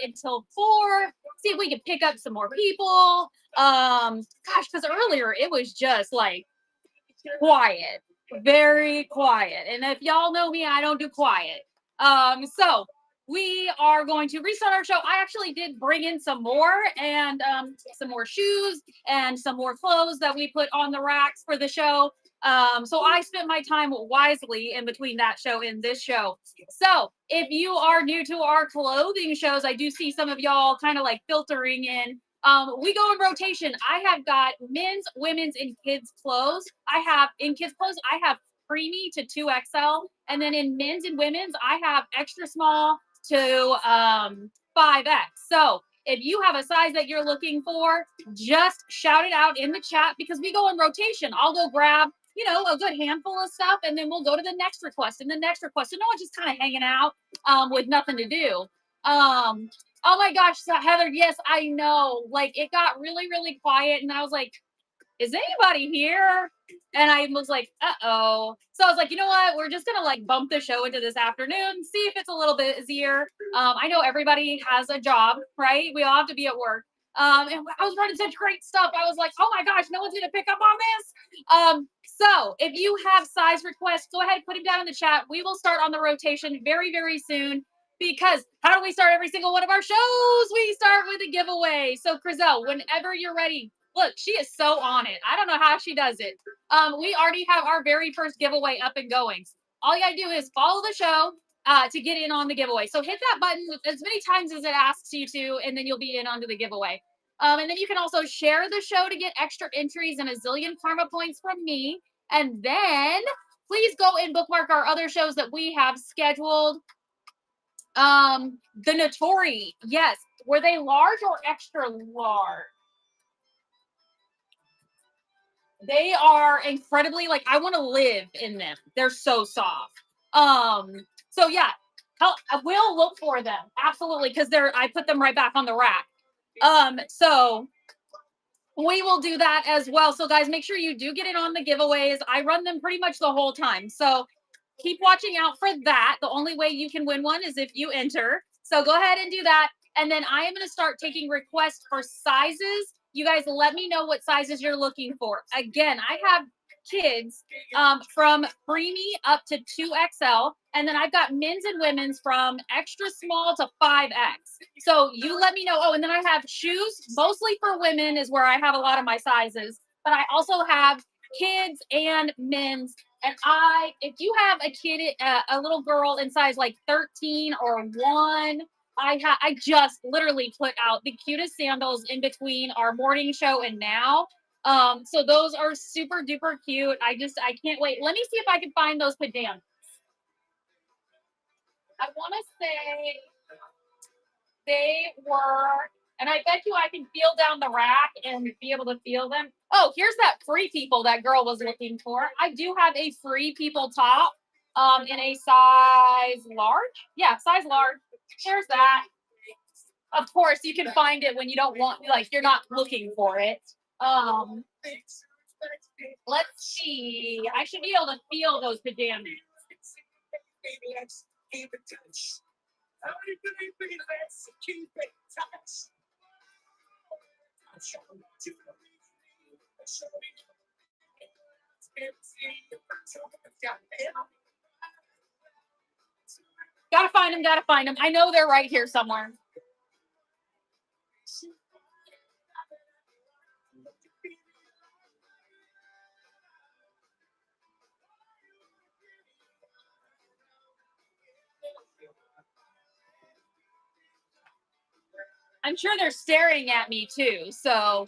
until 4. See if we can pick up some more people. Gosh, because earlier it was just like quiet, very quiet. And if y'all know me, I don't do quiet. So we are going to restart our show. I actually did bring in some more and some more shoes and some more clothes that we put on the racks for the show. So I spent my time wisely in between that show and this show. So if you are new to our clothing shows, I do see some of y'all kind of like filtering in. We go in rotation. I have got men's, women's, and kids clothes. I have in kids clothes, I have preemie to 2XL. And then in men's and women's, I have extra small to 5X. So if you have a size that you're looking for, just shout it out in the chat because we go in rotation. I'll go grab, a good handful of stuff and then we'll go to the next request and the next request. So no one's just kind of hanging out with nothing to do. Oh my gosh, so Heather, yes, I know. Like it got really, really quiet, and I was like, is anybody here? And I was like, uh-oh. So I was like, you know what? We're just gonna like bump the show into this afternoon, see if it's a little bit busier. I know everybody has a job, right? We all have to be at work. And I was running such great stuff. I was like, oh my gosh, no one's gonna pick up on this. So if you have size requests, go ahead and put them down in the chat. We will start on the rotation very, very soon. Because how do we start every single one of our shows? We start with a giveaway. So, Crizel, whenever you're ready, look, she is so on it. I don't know how she does it. We already have our very first giveaway up and going. All you gotta do is follow the show to get in on the giveaway. So hit that button as many times as it asks you to, and then you'll be in onto the giveaway. And then you can also share the show to get extra entries and a zillion karma points from me. And then please go and bookmark our other shows that we have scheduled. The Notori, yes. Were they large or extra large? They are incredibly like I want to live in them. They're so soft. So yeah, I will look for them absolutely because I put them right back on the rack. So we will do that as well. So guys, make sure you do get it on the giveaways. I run them pretty much the whole time. So keep watching out for that. The only way you can win one is if you enter. So go ahead and do that. And then I am going to start taking requests for sizes. You guys let me know what sizes you're looking for. Again, I have kids from preemie up to 2XL. And then I've got men's and women's from extra small to 5X. So you let me know. Oh, and then I have shoes, mostly for women is where I have a lot of my sizes. But I also have kids and men's. And if you have a kid, a little girl in size like 13 or 1, I just literally put out the cutest sandals in between our morning show and now. So those are super duper cute. I can't wait. Let me see if I can find those pajamas. I want to say they were, and I bet you I can feel down the rack and be able to feel them. Oh, here's that Free People that girl was looking for. I do have a Free People top in a size large. Yeah, size large. Here's that. Of course, you can find it when you don't want, like, you're not looking for it. Let's see. I should be able to feel those pajamas. Gotta find them, gotta find them. I know they're right here somewhere. I'm sure they're staring at me too. So,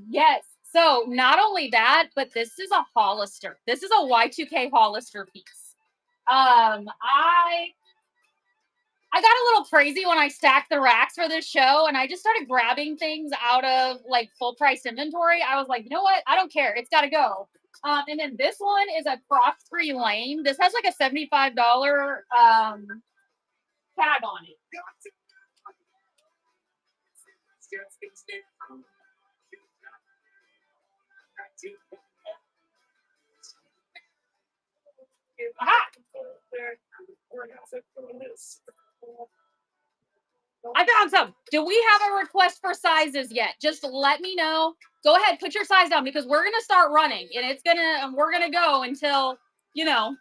yes. So not only that, but this is a Hollister. This is a Y2K Hollister piece. I got a little crazy when I stacked the racks for this show and I just started grabbing things out of like full price inventory. I was like, you know what? I don't care. It's got to go. And then this one is a cross-free lane. This has like a $75 tag on it. Aha! I found some. Do we have a request for sizes yet? Just let me know. Go ahead, put your size down because we're gonna start running and we're gonna go until, you know.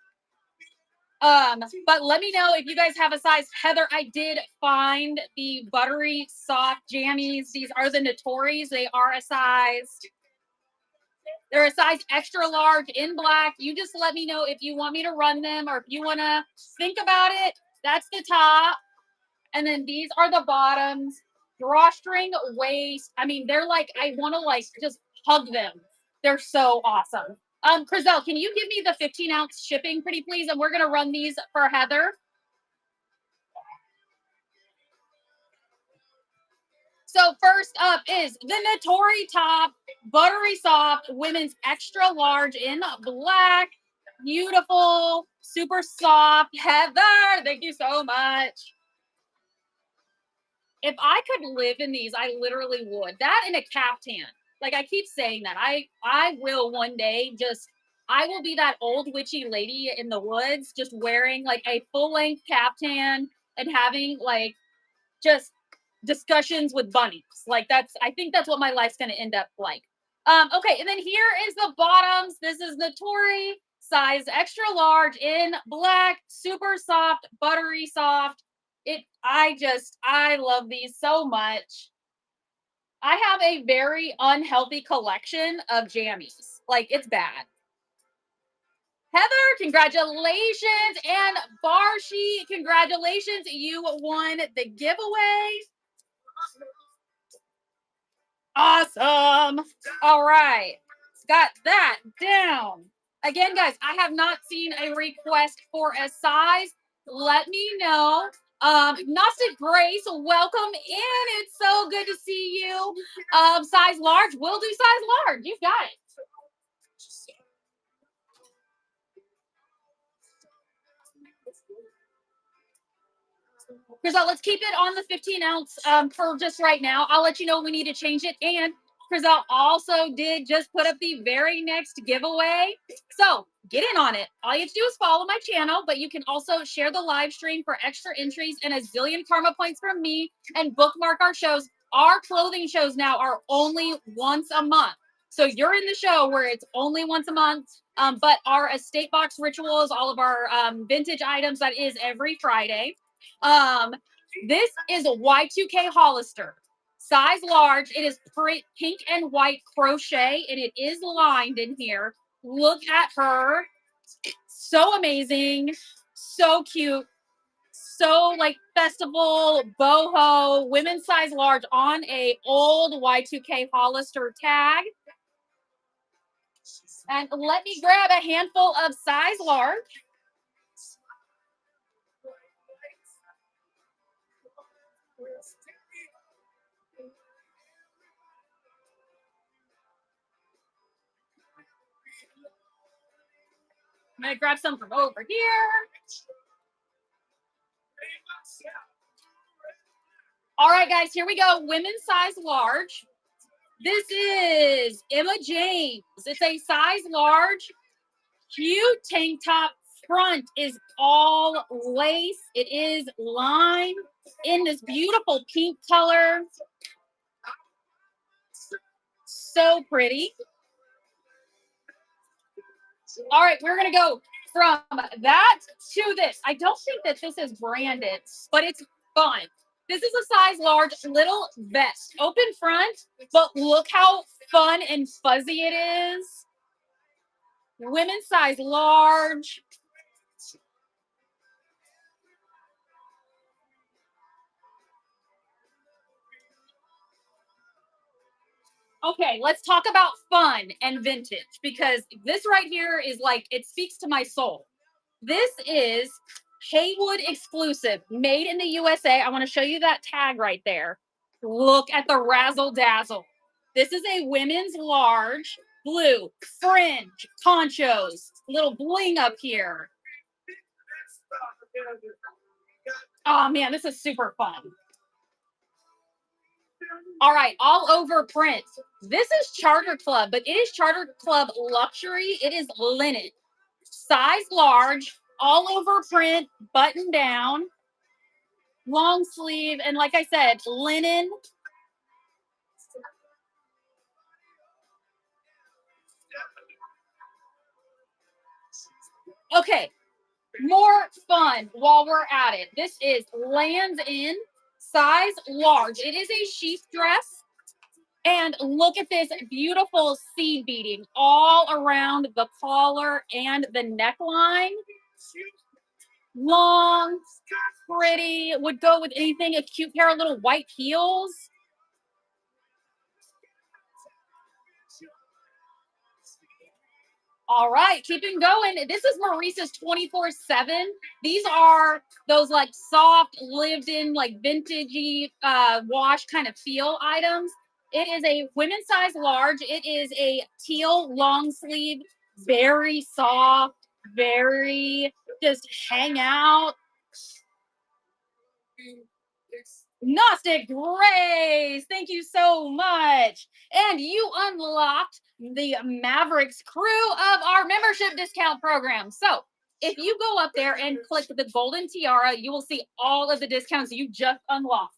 But let me know if you guys have a size. Heather, I did find the buttery soft jammies. These are the Notoris. They are a size. They're a size extra large in black. You just let me know if you want me to run them or if you want to think about it. That's the top. And then these are the bottoms. Drawstring waist. I mean, they're like, I want to like just hug them. They're so awesome. Crizel, can you give me the 15-ounce shipping pretty please? And we're gonna run these for Heather. So first up is the Notori top, buttery soft, women's extra large in black. Beautiful, super soft. Heather, thank you so much. If I could live in these, I literally would. That and a caftan. Like I keep saying that. I will one day just I will be that old witchy lady in the woods just wearing like a full-length caftan and having like just discussions with bunnies. Like I think that's what my life's gonna end up like. Okay, and then here is the bottoms. This is Notori, size extra large in black, super soft, buttery soft. I love these so much. I have a very unhealthy collection of jammies. Like it's bad. Heather, congratulations. And Barshi, congratulations. You won the giveaway. Awesome. All right. Got that down. Again, guys, I have not seen a request for a size. Let me know. Gnostic Grace, welcome in. It's so good to see you. Size large. We'll do size large. You've got it. Griselle, let's keep it on the 15-ounce for just right now. I'll let you know when we need to change it. And Griselle also did just put up the very next giveaway. So get in on it. All you have to do is follow my channel, but you can also share the live stream for extra entries and a zillion karma points from me and bookmark our shows. Our clothing shows now are only once a month. So you're in the show where it's only once a month. But our estate box rituals, all of our vintage items, that is every Friday. This is a Y2K Hollister, size large. It is pink and white crochet, and it is lined in here. Look at her. So amazing. So cute. So like festival, boho, women's size large on a old Y2K Hollister tag. And let me grab a handful of size large. I'm going to grab some from over here. All right, guys, here we go. Women's size large. This is Emma James. It's a size large, cute tank top. Front is all lace. It is lined in this beautiful pink color. So pretty. All right, we're going to go from that to this. I don't think that this is branded, but it's fun. This is a size large little vest, open front, but look how fun and fuzzy it is. Women's size large. Okay, let's talk about fun and vintage because this right here is like, it speaks to my soul. This is Haywood exclusive, made in the USA. I want to show you that tag right there. Look at the razzle dazzle. This is a women's large, blue, fringe, conchos, little bling up here. Oh man, this is super fun. All right, all over print. This is Charter Club, but it is Charter Club luxury. It is linen, size large, all over print, button down. long sleeve, and like I said, linen. Okay, more fun while we're at it. This is Lands In, size large. It is a sheath dress. And look at this beautiful seed beading all around the collar and the neckline. Long, pretty, would go with anything, a cute pair of little white heels. All right, keeping going. This is Maurice's 24/7. These are those like soft, lived in, like vintagey, wash kind of feel items. It is a women's size large. It is a teal long sleeve, very soft, very just hang out. Gnostic Grace, thank you so much. And you unlocked the Mavericks crew of our membership discount program. So if you go up there and click the golden tiara, you will see all of the discounts you just unlocked.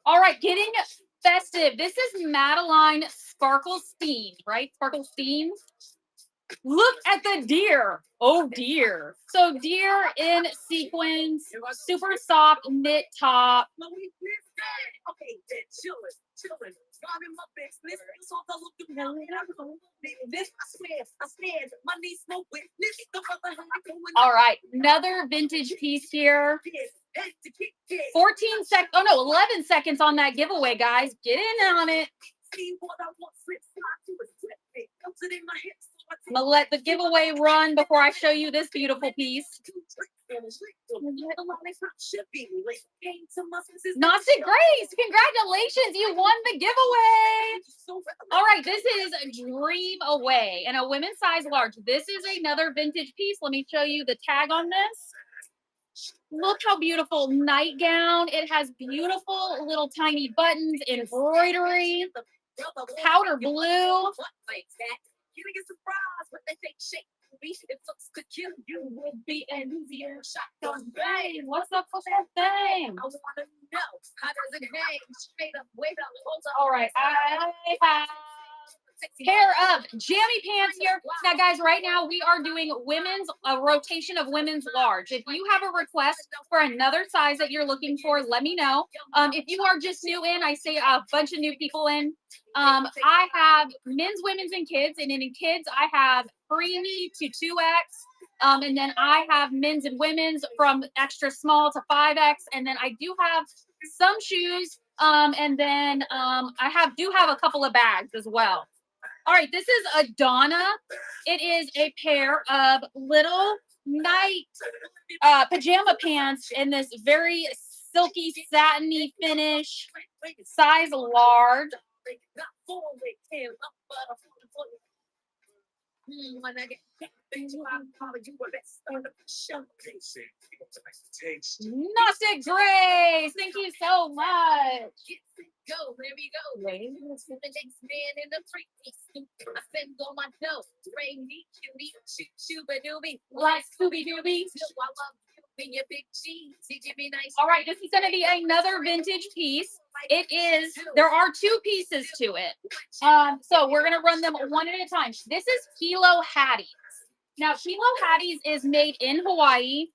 All right, getting festive. This is Madeline Sparklestein, right? Sparklestein. Look at the deer. Oh dear. So deer in sequins, super soft knit top. All right, another vintage piece here. 14 seconds. Oh no, 11 seconds on that giveaway, guys. Get in on it. I'm gonna let the giveaway run before I show you this beautiful piece. Gnostic Grace, congratulations, you won the giveaway. All right, this is Dream Away and a women's size large. This is another vintage piece. Let me show you the tag on this. Look how beautiful nightgown. It has beautiful little tiny buttons, embroidery, powder blue. What's up with that thing? All right, I have pair of jammy pants here. Now, guys, right now we are doing women's, a rotation of women's large. If you have a request for another size that you're looking for, let me know. If you are just new in, I say a bunch of new people in. I have men's, women's, and kids. And in kids, I have preemie to 2X. And then I have men's and women's from extra small to 5X. And then I do have some shoes. And then I do have a couple of bags as well. All right, this is Adana. It is a pair of little night pajama pants in this very silky, satiny finish, size large. Gnostic Grace, thank you so much. Go, there we go. Next man in the three piece. I spend on my dough. Rainy, cutie, shooba dooby, like Scooby Dooby. I love you and your big G's. You give me nice. All right, this is going to be another vintage piece. It is. There are two pieces to it. So we're going to run them one at a time. This is Kilo Hattie's. Now, Kilo Hattie's is made in Hawaii.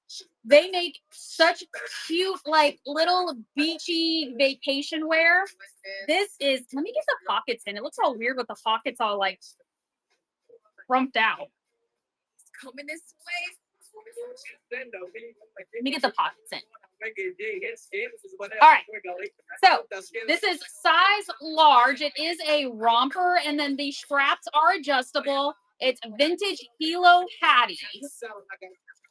They make such cute, like little beachy vacation wear. This is, let me get the pockets in. It looks all weird with the pockets all like rumped out. Coming this way. Let me get the pockets in. All right. So this is size large. It is a romper, and then the straps are adjustable. It's vintage Kilo Hattie's.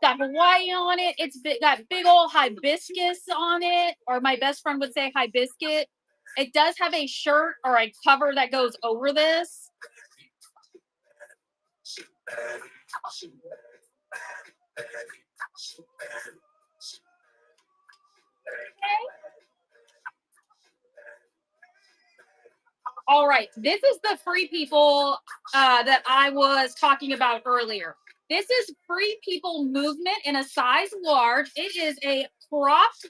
Got Hawaii on it. It's got big old hibiscus on it, or my best friend would say hibiscus. It does have a shirt or a cover that goes over this. All right, this is the free people that I was talking about earlier. This is Free People Movement in a size large. It is a cropped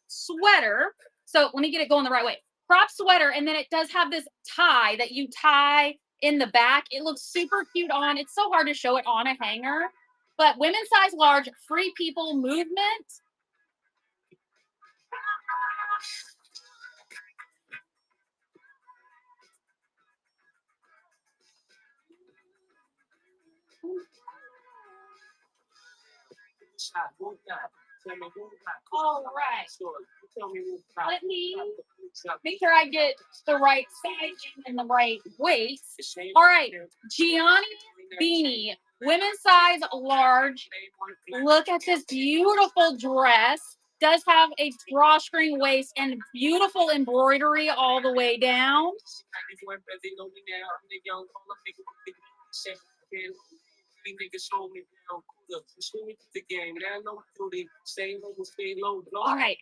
sweater. So let me get it going the right way. Crop sweater, and then it does have this tie that you tie in the back. It looks super cute on. It's so hard to show it on a hanger, but women's size large, Free People Movement. All right. Let me make sure I get the right sizing and the right weight. All right. Gianni Beanie, women's size large. Look at this beautiful dress. Does have a drawstring waist and beautiful embroidery all the way down. All right.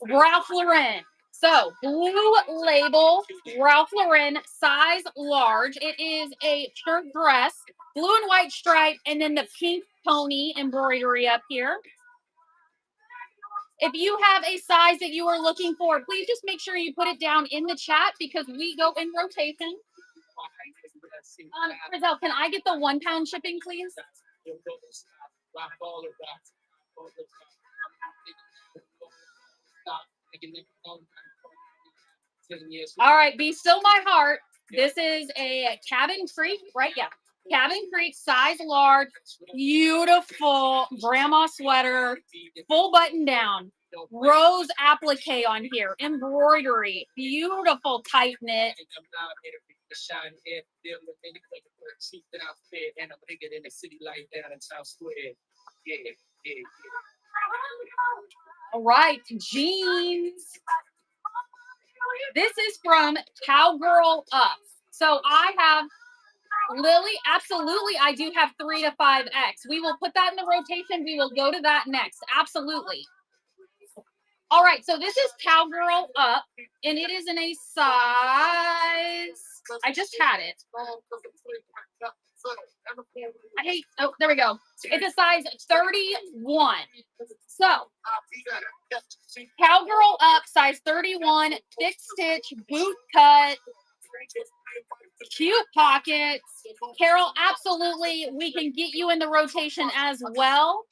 Ralph Lauren. So, Blue Label, Ralph Lauren, size large. It is a shirt dress, blue and white stripe, and then the pink pony embroidery up here. If you have a size that you are looking for, please just make sure you put it down in the chat because we go in rotation. Rizal, can I get the 1 pound shipping, please? All right, be still my heart. This is a Cabin Creek, right? Yeah. Cabin Creek, size large, beautiful grandma sweater, full button down, rose applique on here, embroidery, beautiful tight knit. All right, jeans. This is from Cowgirl Up. So I have Lily, absolutely. I do have 3 to 5X. We will put that in the rotation. We will go to that next. Absolutely. All right. So this is Cowgirl Up, and it is in a size. I just had it. Oh, there we go. It's a size 31. So, Cowgirl Up, size 31, thick stitch, boot cut, cute pockets. Carol, absolutely, we can get you in the rotation as well.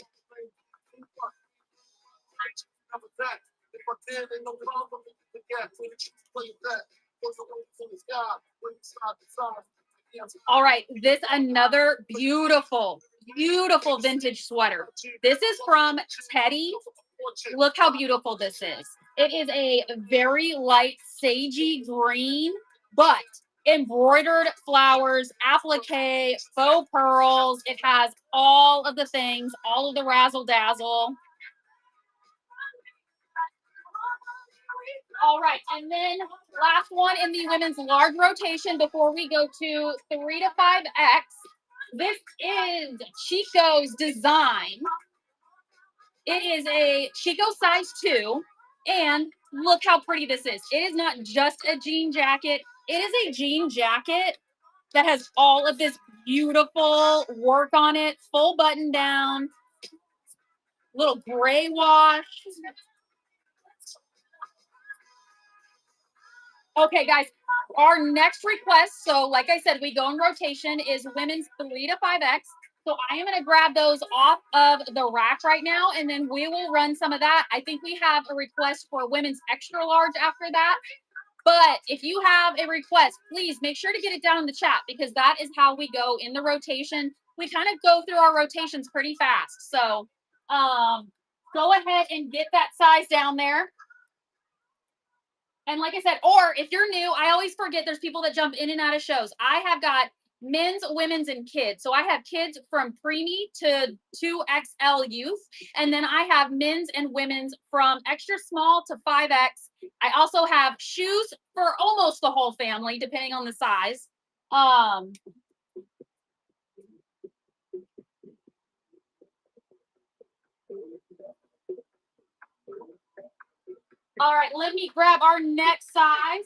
All right, this another beautiful, beautiful vintage sweater. This is from Teddy. Look how beautiful this is. It is a very light sagey green, but embroidered flowers, applique, faux pearls. It has all of the things, all of the razzle dazzle. All right, and then last one in the women's large rotation before we go to 3 to 5X. This is Chico's design. It is a Chico size 2, and look how pretty this is. It is not just a jean jacket. It is a jean jacket that has all of this beautiful work on it, full button down, little gray wash. Okay, guys, our next request, so like I said, we go in rotation, is women's 3 to 5X. So I am going to grab those off of the rack right now, and then we will run some of that. I think we have a request for women's extra large after that. But if you have a request, please make sure to get it down in the chat because that is how we go in the rotation. We kind of go through our rotations pretty fast. So go ahead and get that size down there. And like I said, or if you're new, I always forget there's people that jump in and out of shows. I have got men's, women's, and kids. So I have kids from preemie to 2XL youth. And then I have men's and women's from extra small to 5X. I also have shoes for almost the whole family, depending on the size. All right, let me grab our next size.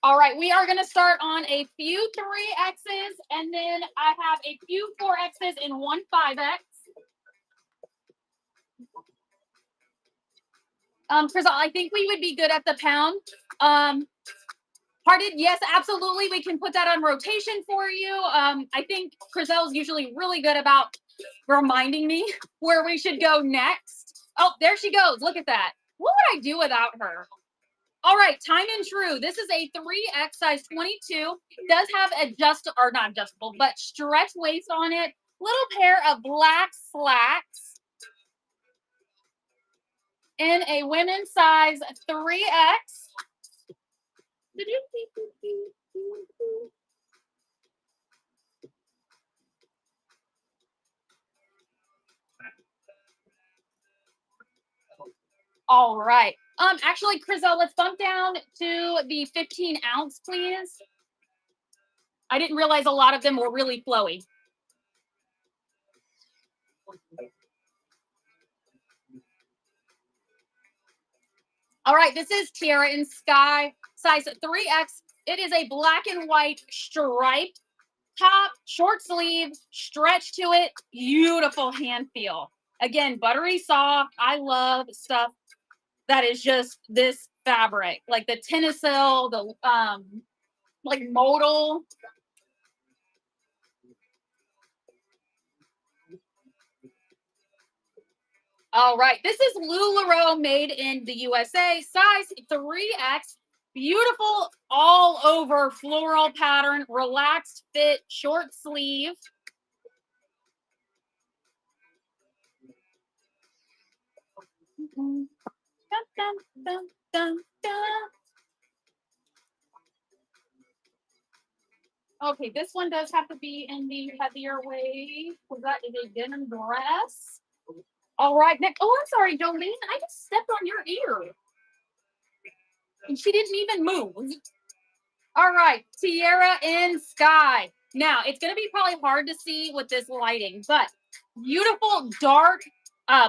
All right, we are going to start on a few 3Xs, and then I have a few 4Xs and one 5X. Chris, I think we would be good at the pound. Hearted, yes, absolutely. We can put that on rotation for you. I think Crizelle's usually really good about reminding me where we should go next. Oh, there she goes. Look at that. What would I do without her? All right, time and true. This is a 3X size 22. Does have or not adjustable, but stretch waist on it. Little pair of black slacks in a women's size 3X. All right. Actually, Crizelle, let's bump down to the 15-ounce, please. I didn't realize a lot of them were really flowy. All right, this is Tiara in Sky, size 3X. It is a black and white striped top, short sleeve, stretch to it, beautiful hand feel. Again, buttery soft. I love stuff that is just this fabric, like the Tencel, the like modal. All right, this is LuLaRoe, made in the USA, size 3X. Beautiful all over floral pattern, relaxed fit, short sleeve. Dun, dun, dun, dun, dun. Okay, this one does have to be in the heavier weight. That is a denim dress. All right, next. Oh, I'm sorry, Jolene. I just stepped on your ear. And she didn't even move. All right, Tiara in Sky. Now, it's going to be probably hard to see with this lighting, but beautiful dark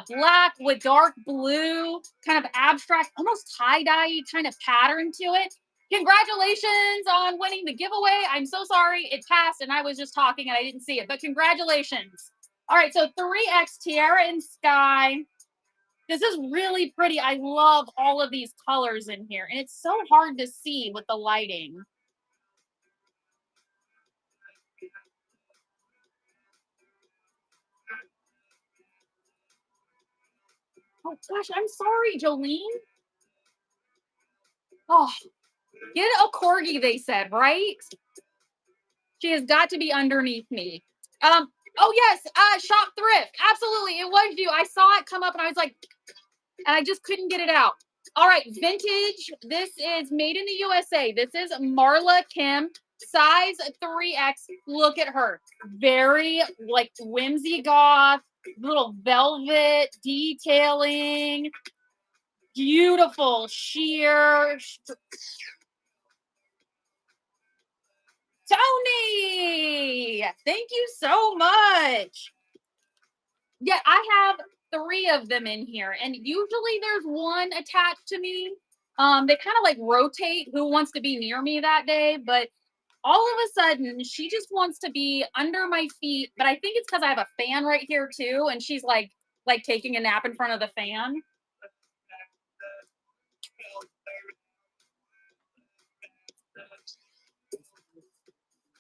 black with dark blue, kind of abstract, almost tie-dye kind of pattern to it. Congratulations on winning the giveaway. I'm so sorry it passed and I was just talking and I didn't see it, but congratulations. All right, so 3X Tiara in Sky. This is really pretty. I love all of these colors in here, and it's so hard to see with the lighting. Oh gosh, I'm sorry, Jolene. Oh, get a corgi, they said, right? She has got to be underneath me. Oh yes, shop thrift. Absolutely, it was you. I saw it come up and I was like, and I just couldn't get it out. All right, vintage. This is made in the USA. This is Marla Kim, size 3X. Look at her. Very like whimsy goth, little velvet detailing. Beautiful sheer. Tony, thank you so much. Yeah, I have 3 of them in here, and usually there's one attached to me. They kind of like rotate who wants to be near me that day, but all of a sudden she just wants to be under my feet. But I think it's because I have a fan right here too, and she's like taking a nap in front of the fan.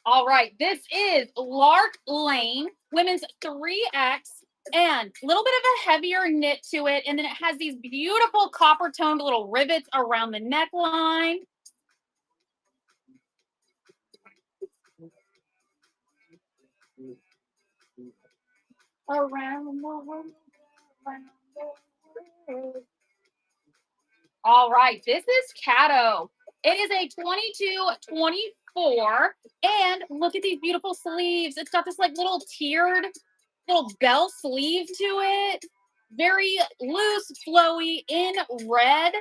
All right, this is Lark Lane, women's 3X, and a little bit of a heavier knit to it. And then it has these beautiful copper toned little rivets around the neckline. Around the world, around the world. All right, this is Cato. It is a 22-24. And look at these beautiful sleeves. It's got this like little tiered little bell sleeve to it. Very loose, flowy in red.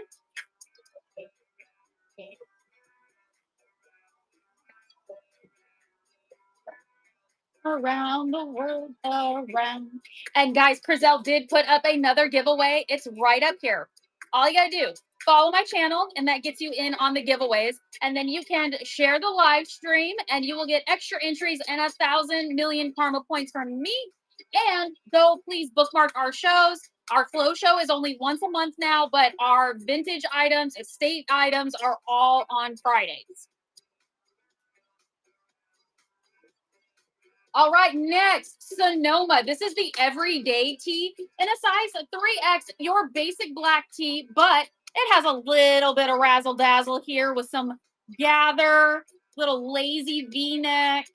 Around the world, around. And guys, Crizelle did put up another giveaway. It's right up here. All you gotta do, follow my channel, and that gets you in on the giveaways. And then you can share the live stream, and you will get extra entries and 1,000,000,000 karma points from me. And go please bookmark our shows. Our flow show is only once a month now, but our vintage items, estate items are all on Fridays. All right, next, Sonoma. This is the everyday tee in a size 3X, your basic black tee, but it has a little bit of razzle dazzle here with some gather, little lazy V-neck.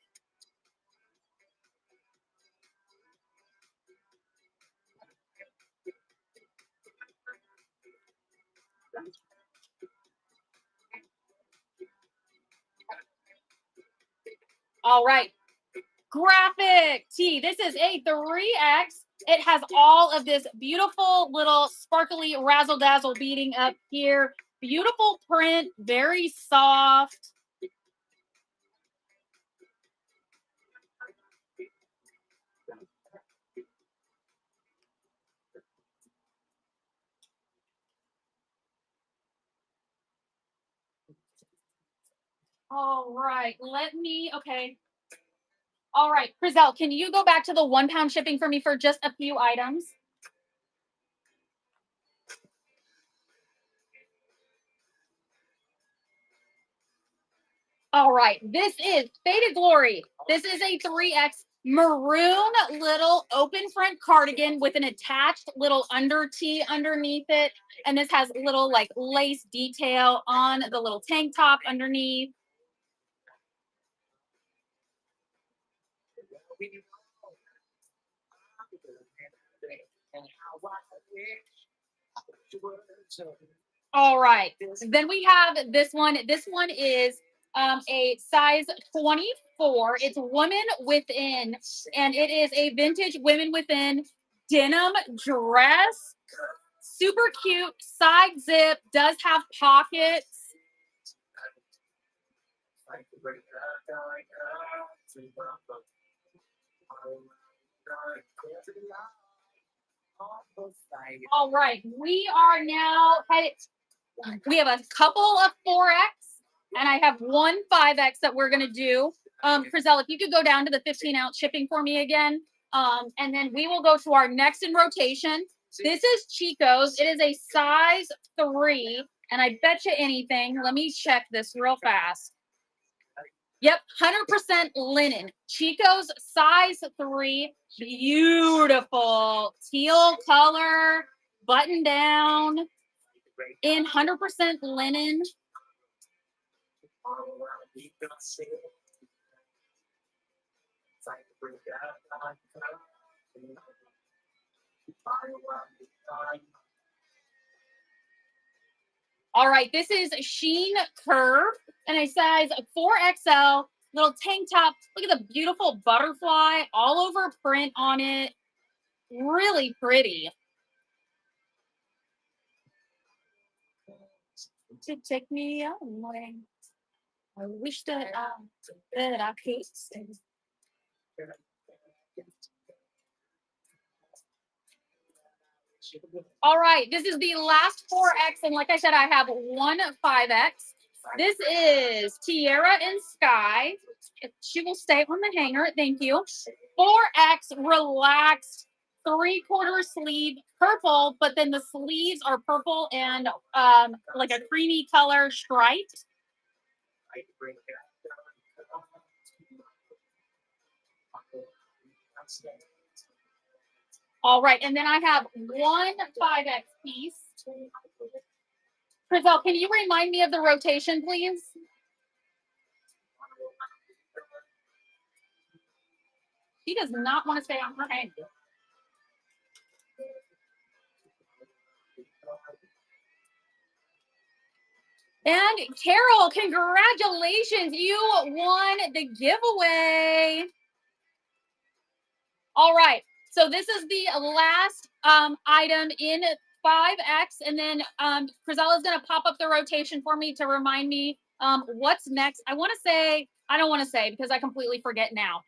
All right, graphic tee. This is a 3X. It has all of this beautiful little sparkly razzle dazzle beading up here. Beautiful print, very soft. All right, okay. All right, Frizzell, can you go back to the 1 pound shipping for me for just a few items? All right, this is Faded Glory. This is a 3X maroon little open front cardigan with an attached little under tee underneath it. And this has little like lace detail on the little tank top underneath. All right. Then we have this one. This one is a size 24. It's women within, and it is a vintage women within denim dress. Super cute, side zip, does have pockets. All right, we are now headed. We have a couple of 4X, and I have one 5X that we're gonna do. Frizzell, if you could go down to the 15-ounce shipping for me again, and then we will go to our next in rotation. This is Chico's. It is a size 3, and I bet you anything. Let me check this real fast. Yep, 100% linen. Chico's size 3, beautiful teal color, button down, in 100% linen. All right, this is Sheen Curve and a size 4XL, little tank top. Look at the beautiful butterfly, all over print on it. Really pretty. To take me away. I wish that I could stay. All right, this is the last 4X, and like I said, I have one 5X. This is Tierra and Sky. She will stay on the hanger. Thank you. 4X relaxed 3/4 sleeve purple, but then the sleeves are purple and like a creamy color striped. All right, and then I have one 5X piece. Frizzell, can you remind me of the rotation, please? She does not want to stay on her hanger. And Carol, congratulations. You won the giveaway. All right. So this is the last item in 5X. And then Frizzell is going to pop up the rotation for me to remind me what's next. I don't want to say because I completely forget now.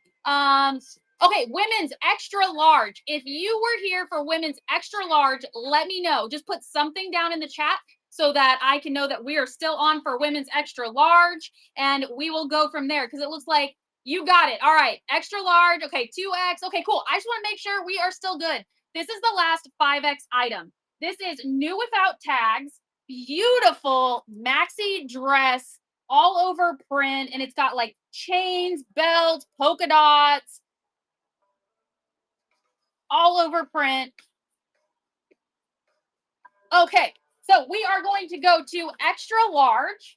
Okay, women's extra large. If you were here for women's extra large, let me know. Just put something down in the chat so that I can know that we are still on for women's extra large, and we will go from there because it looks like you got it. All right, extra large. Okay, 2X. Okay, cool. I just want to make sure we are still good. This is the last 5X item. This is new without tags, beautiful maxi dress, all over print, and it's got like chains, belts, polka dots, all over print. Okay, so we are going to go to extra large.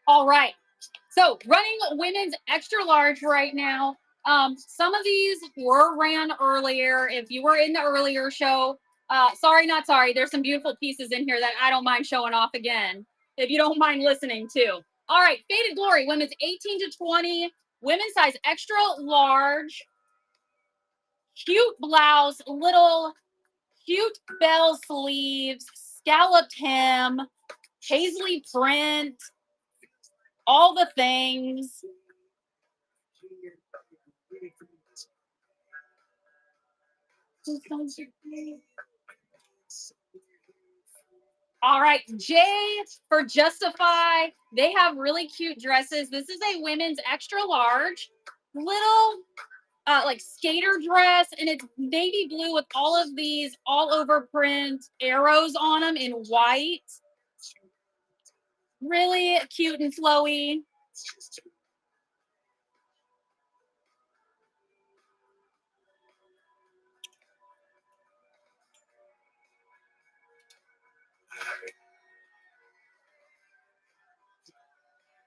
All right. So running women's extra large right now. Some of these were ran earlier. If you were in the earlier show, sorry, not sorry. There's some beautiful pieces in here that I don't mind showing off again. If you don't mind listening too. All right, Faded Glory, women's 18 to 20, women's size extra large, cute blouse, little cute bell sleeves, scalloped hem, paisley print, all the things. All right, J for Justify. They have really cute dresses. This is a women's extra large, little like skater dress, and it's navy blue with all of these all over print arrows on them in white. Really cute and flowy.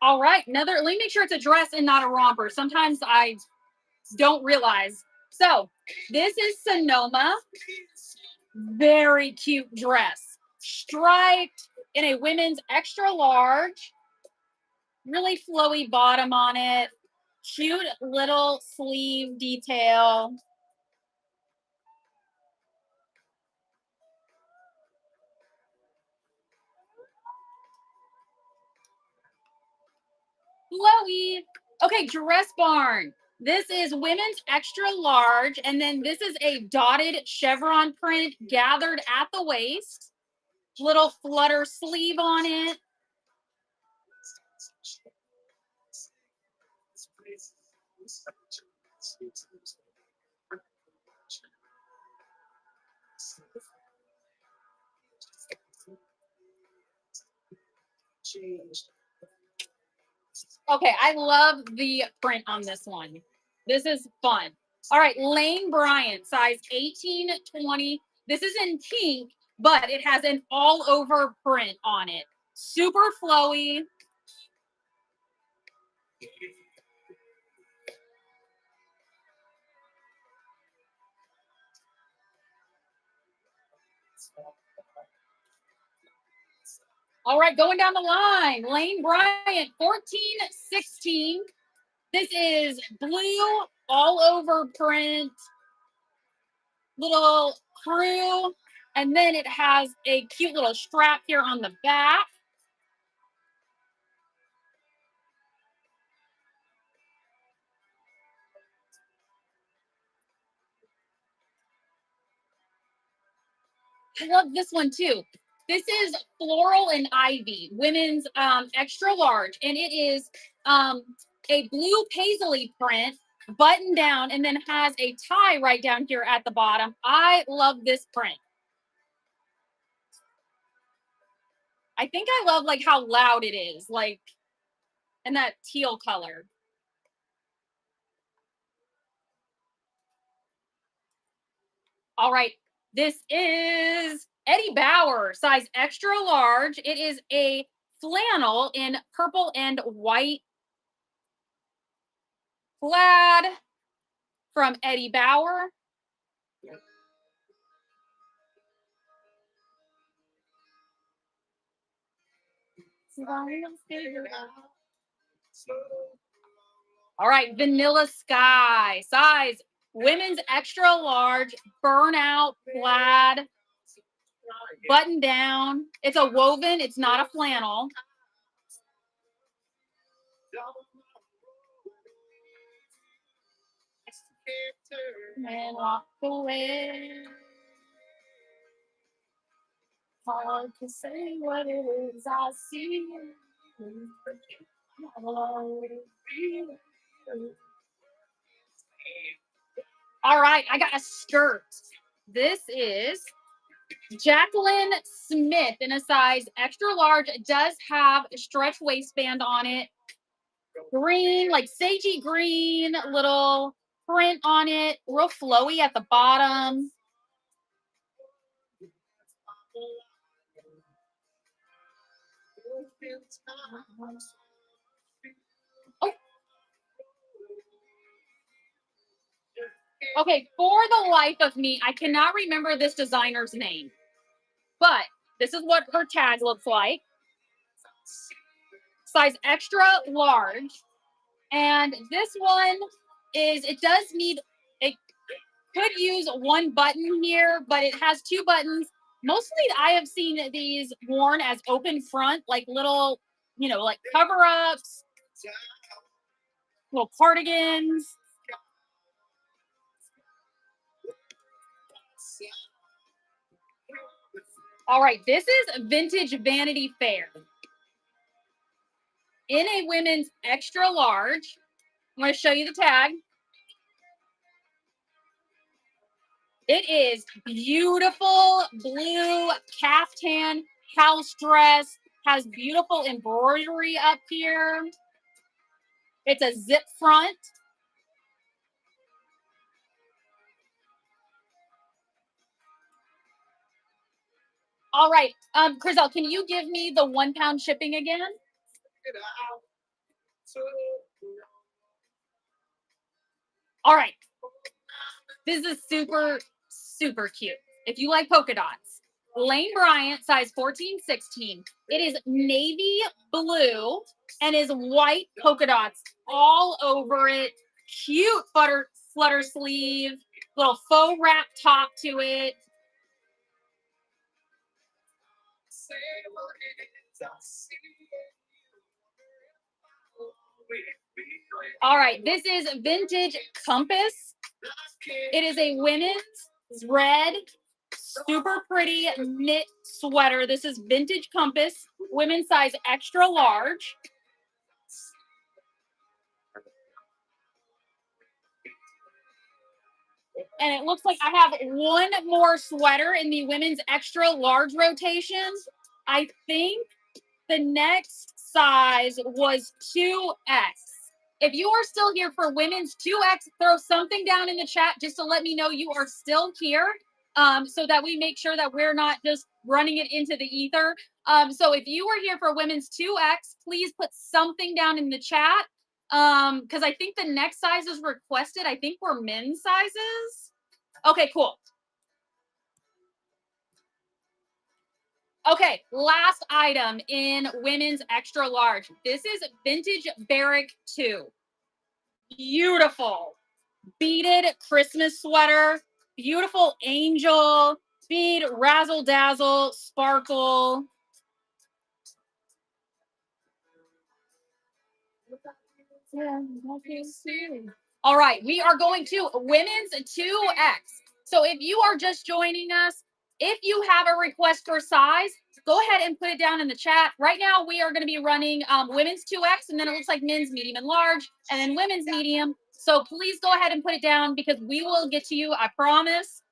All right, another. Let me make sure it's a dress and not a romper. Sometimes I don't realize. So this is Sonoma. Very cute dress, striped in a women's extra large. Really flowy bottom on it. Cute little sleeve detail. Flowy. Okay, Dress Barn. This is women's extra large, and then this is a dotted chevron print gathered at the waist. Little flutter sleeve on it. Okay, I love the print on this one. This is fun. All right, Lane Bryant, size 18, 20. This is in pink, but it has an all over print on it. Super flowy. All right, going down the line, Lane Bryant, 14, 16. This is blue, all over print, little crew, and then it has a cute little strap here on the back. I love this one too. This is Floral and Ivy, women's extra large, and it is a blue paisley print button down, and then has a tie right down here at the bottom. I love this print. I think I love like how loud it is, like, and that teal color. All right, this is Eddie Bauer, size extra large. It is a flannel in purple and white plaid from Eddie Bauer. All right, Vanilla Sky, size women's extra large, burnout plaid, button down. It's a woven, it's not a flannel. And walk away. Hard to say what it is I see. All right, I got a skirt. This is Jacqueline Smith in a size extra large. It does have a stretch waistband on it. Green, like sagey green, little print on it, real flowy at the bottom. Oh. Okay, for the life of me, I cannot remember this designer's name, but this is what her tag looks like. Size extra large. And this one is, it does need, it could use one button here, but it has two buttons. Mostly I have seen these worn as open front, like little, you know, like cover ups, little cardigans. All right, this is Vintage Vanity Fair in a women's extra large. I'm going to show you the tag. It is beautiful blue caftan house dress, has beautiful embroidery up here. It's a zip front. All right, Crisel, can you give me the £1 shipping again? All right, this is super, super cute. If you like polka dots, Lane Bryant, size 14-16. It is navy blue and is white polka dots all over it. Cute flutter sleeve, little faux wrap top to it. All right, this is Vintage Compass. It is a women's red, super pretty knit sweater. This is Vintage Compass, women's size extra large. And it looks like I have one more sweater in the women's extra large rotation. I think the next size was 2X. If you are still here for women's 2X, throw something down in the chat just to let me know you are still here, so that we make sure that we're not just running it into the ether. So if you are here for women's 2X, please put something down in the chat, because I think the next size is requested. I think we're men's sizes. Okay, cool. Okay, last item in women's extra large. This is Vintage Barrack 2. Beautiful beaded Christmas sweater. Beautiful angel, bead, razzle dazzle, sparkle. All right, we are going to women's 2X. So if you are just joining us, if you have a request for size, go ahead and put it down in the chat. Right now, we are going to be running women's 2X, and then it looks like men's medium and large, and then women's medium, So please go ahead and put it down because we will get to you. I promise.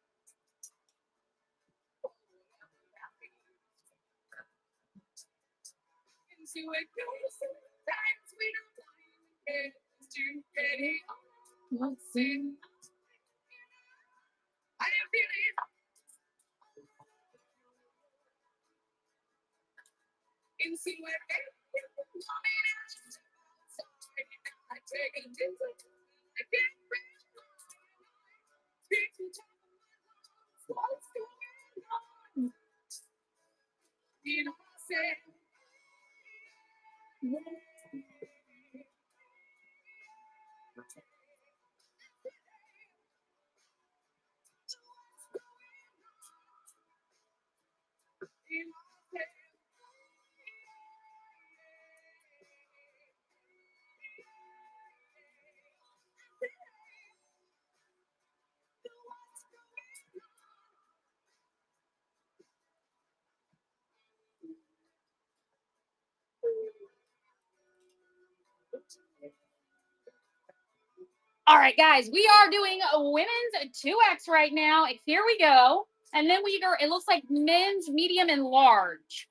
All right, guys, we are doing a women's 2X right now. Here we go. And then we are, it looks like men's medium and large.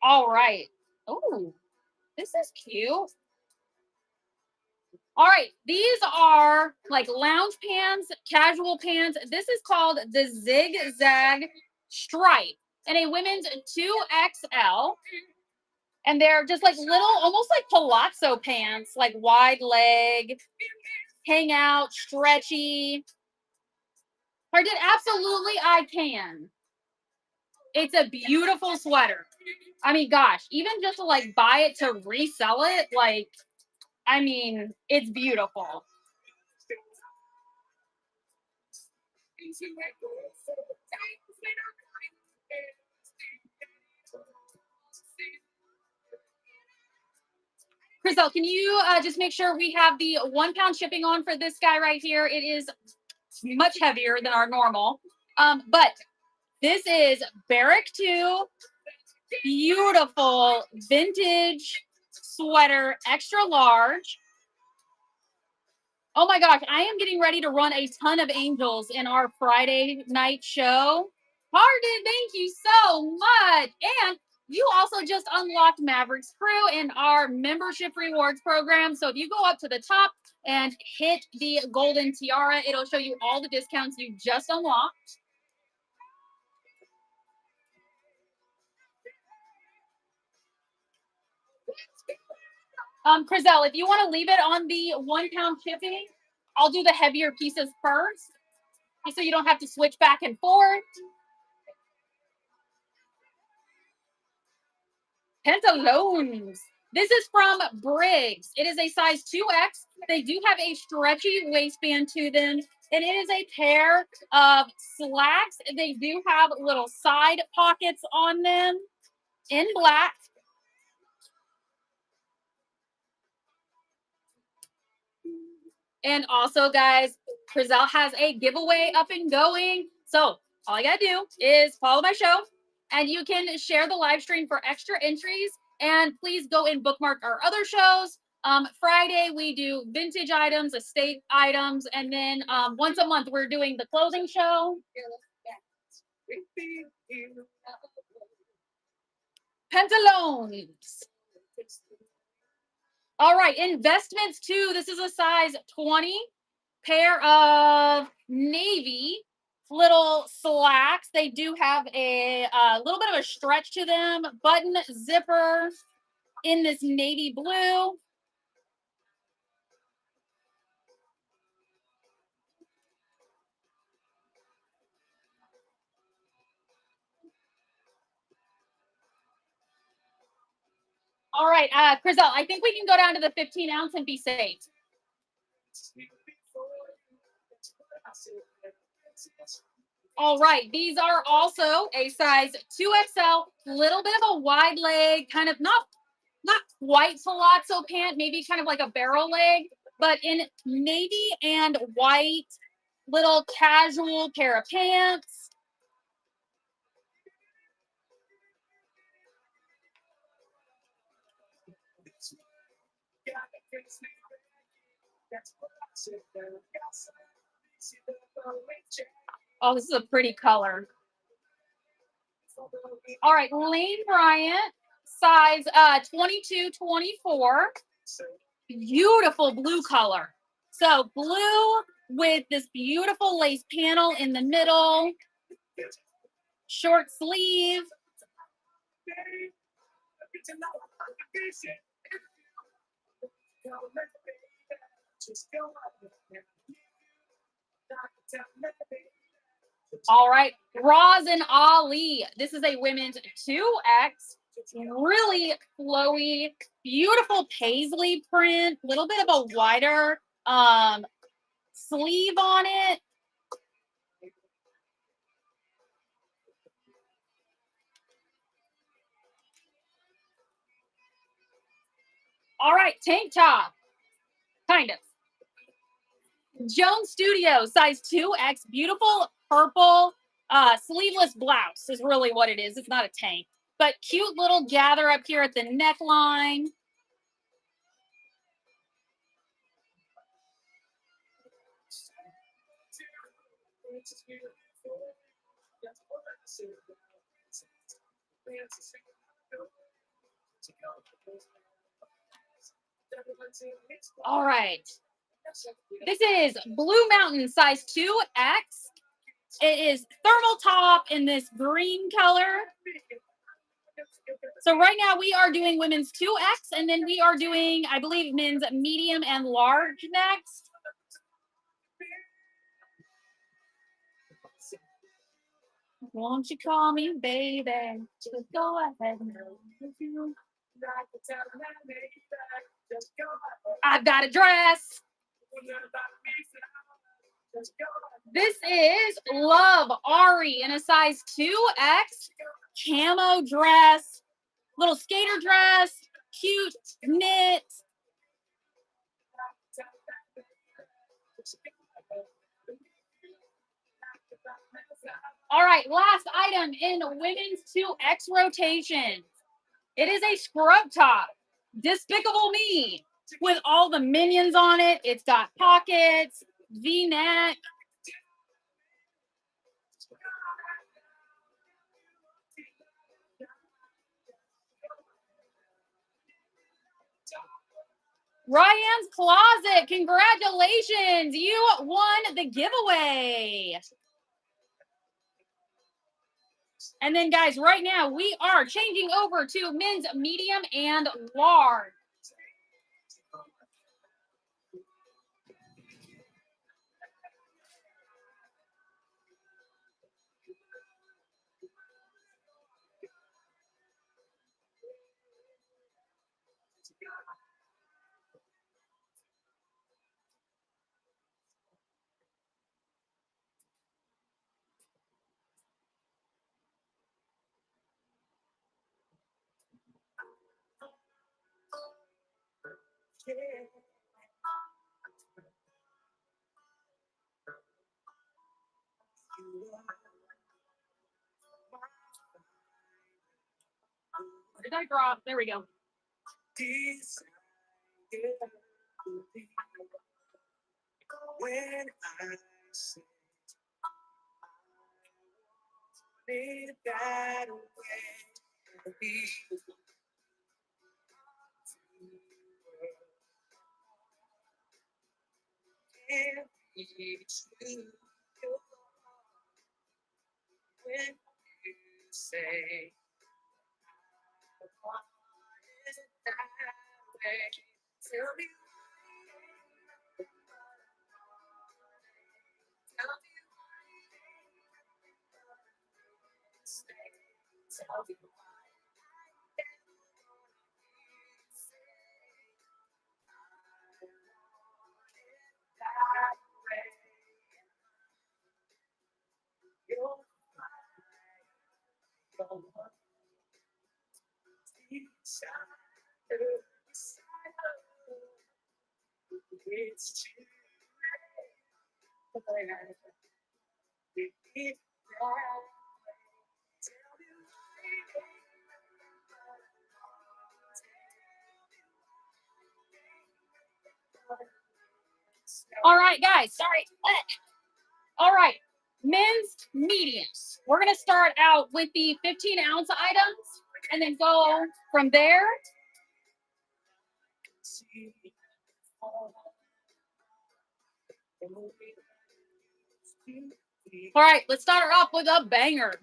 All right. Oh, this is cute. All right, these are like lounge pants, casual pants. This is called the Zigzag Stripe and a women's 2XL. And they're just like little, almost like palazzo pants, like wide leg, hang out, stretchy. I did absolutely I can. It's a beautiful sweater. I mean, gosh, even just to like buy it to resell it, like, I mean, it's beautiful. Chriselle, can you just make sure we have the 1 pound shipping on for this guy right here? It is much heavier than our normal. But this is Barrack 2, beautiful vintage sweater, extra large. Oh my gosh, I am getting ready to run a ton of angels in our Friday night show. Hardin, thank you so much. And you also just unlocked Mavericks Crew in our membership rewards program. So if you go up to the top and hit the golden tiara, it'll show you all the discounts you just unlocked. Chriselle, if you want to leave it on the 1 pound shipping, I'll do the heavier pieces first, so you don't have to switch back and forth. Pantaloons. This is from Briggs. It is a size 2X. They do have a stretchy waistband to them. And it is a pair of slacks. They do have little side pockets on them in black. And also, guys, Chriselle has a giveaway up and going. So all you gotta do is follow my show and you can share the live stream for extra entries. And please go and bookmark our other shows. Friday, we do vintage items, estate items, and then once a month, we're doing the clothing show. Pantalones. All right, investments too. This is a size 20 pair of navy little slacks. They do have a little bit of a stretch to them. Button zipper in this navy blue. All right, Chriselle, I think we can go down to the 15 ounce and be safe. All right, these are also a size 2XL, little bit of a wide leg, kind of not quite palazzo pant, maybe kind of like a barrel leg, but in navy and white, little casual pair of pants. Oh, this is a pretty color. All right, Lane Bryant, size 22, 24. Beautiful blue color. So blue with this beautiful lace panel in the middle, short sleeve. All right, Roz and Ali. This is a women's 2X. Really flowy, beautiful paisley print, a little bit of a wider sleeve on it. All right, tank top, kind of. Jones Studio, size 2X, beautiful purple sleeveless blouse is really what it is. It's not a tank, but cute little gather up here at the neckline. All right. This is Blue Mountain, size 2X. It is thermal top in this green color. So right now we are doing women's 2X, and then we are doing, I believe, men's medium and large next. Won't you call me baby? Just go ahead. I've got a dress. This is Love Ari in a size 2X camo dress, little skater dress, cute knit. All right, last item in women's 2X rotation. It is a scrub top, Despicable Me, with all the minions on it. It's got pockets, V-neck. Ryan's Closet, congratulations. You won the giveaway. And then, guys, right now we are changing over to men's medium and large. Did I drop? There we go. When I said that away, it's true. When you say that way, tell me, tell me, tell me. It's true. All right, guys. Sorry. All right. Men's mediums. We're going to start out with the 15-ounce items and then go from there. All right, let's start off with a banger.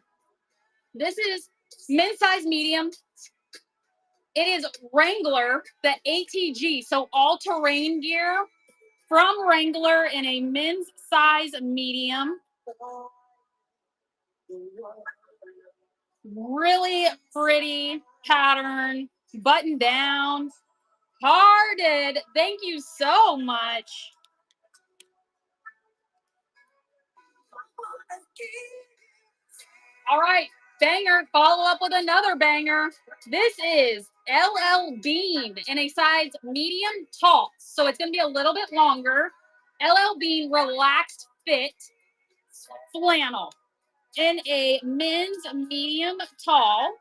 This is men's size medium. It is Wrangler, the ATG, so all-terrain gear from Wrangler in a men's size medium. Really pretty pattern, button down, carded. Thank you so much. All right, banger. Follow up with another banger. This is LL Bean in a size medium tall. So it's going to be a little bit longer. LL Bean relaxed fit flannel in a men's medium tall.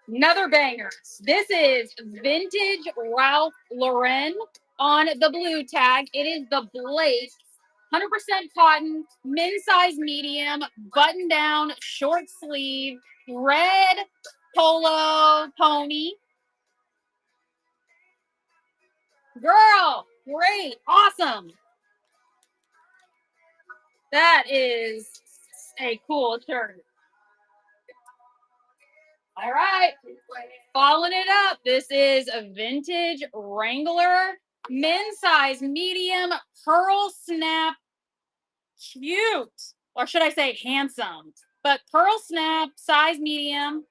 Another banger. This is vintage Ralph Lauren on the blue tag. It is the Blake, 100% cotton, men's size medium, button down, short sleeve, red polo pony. Girl, great, awesome. That is a cool shirt. All right, following it up. This is a vintage Wrangler men's size medium pearl snap, cute, or should I say handsome? But pearl snap size medium.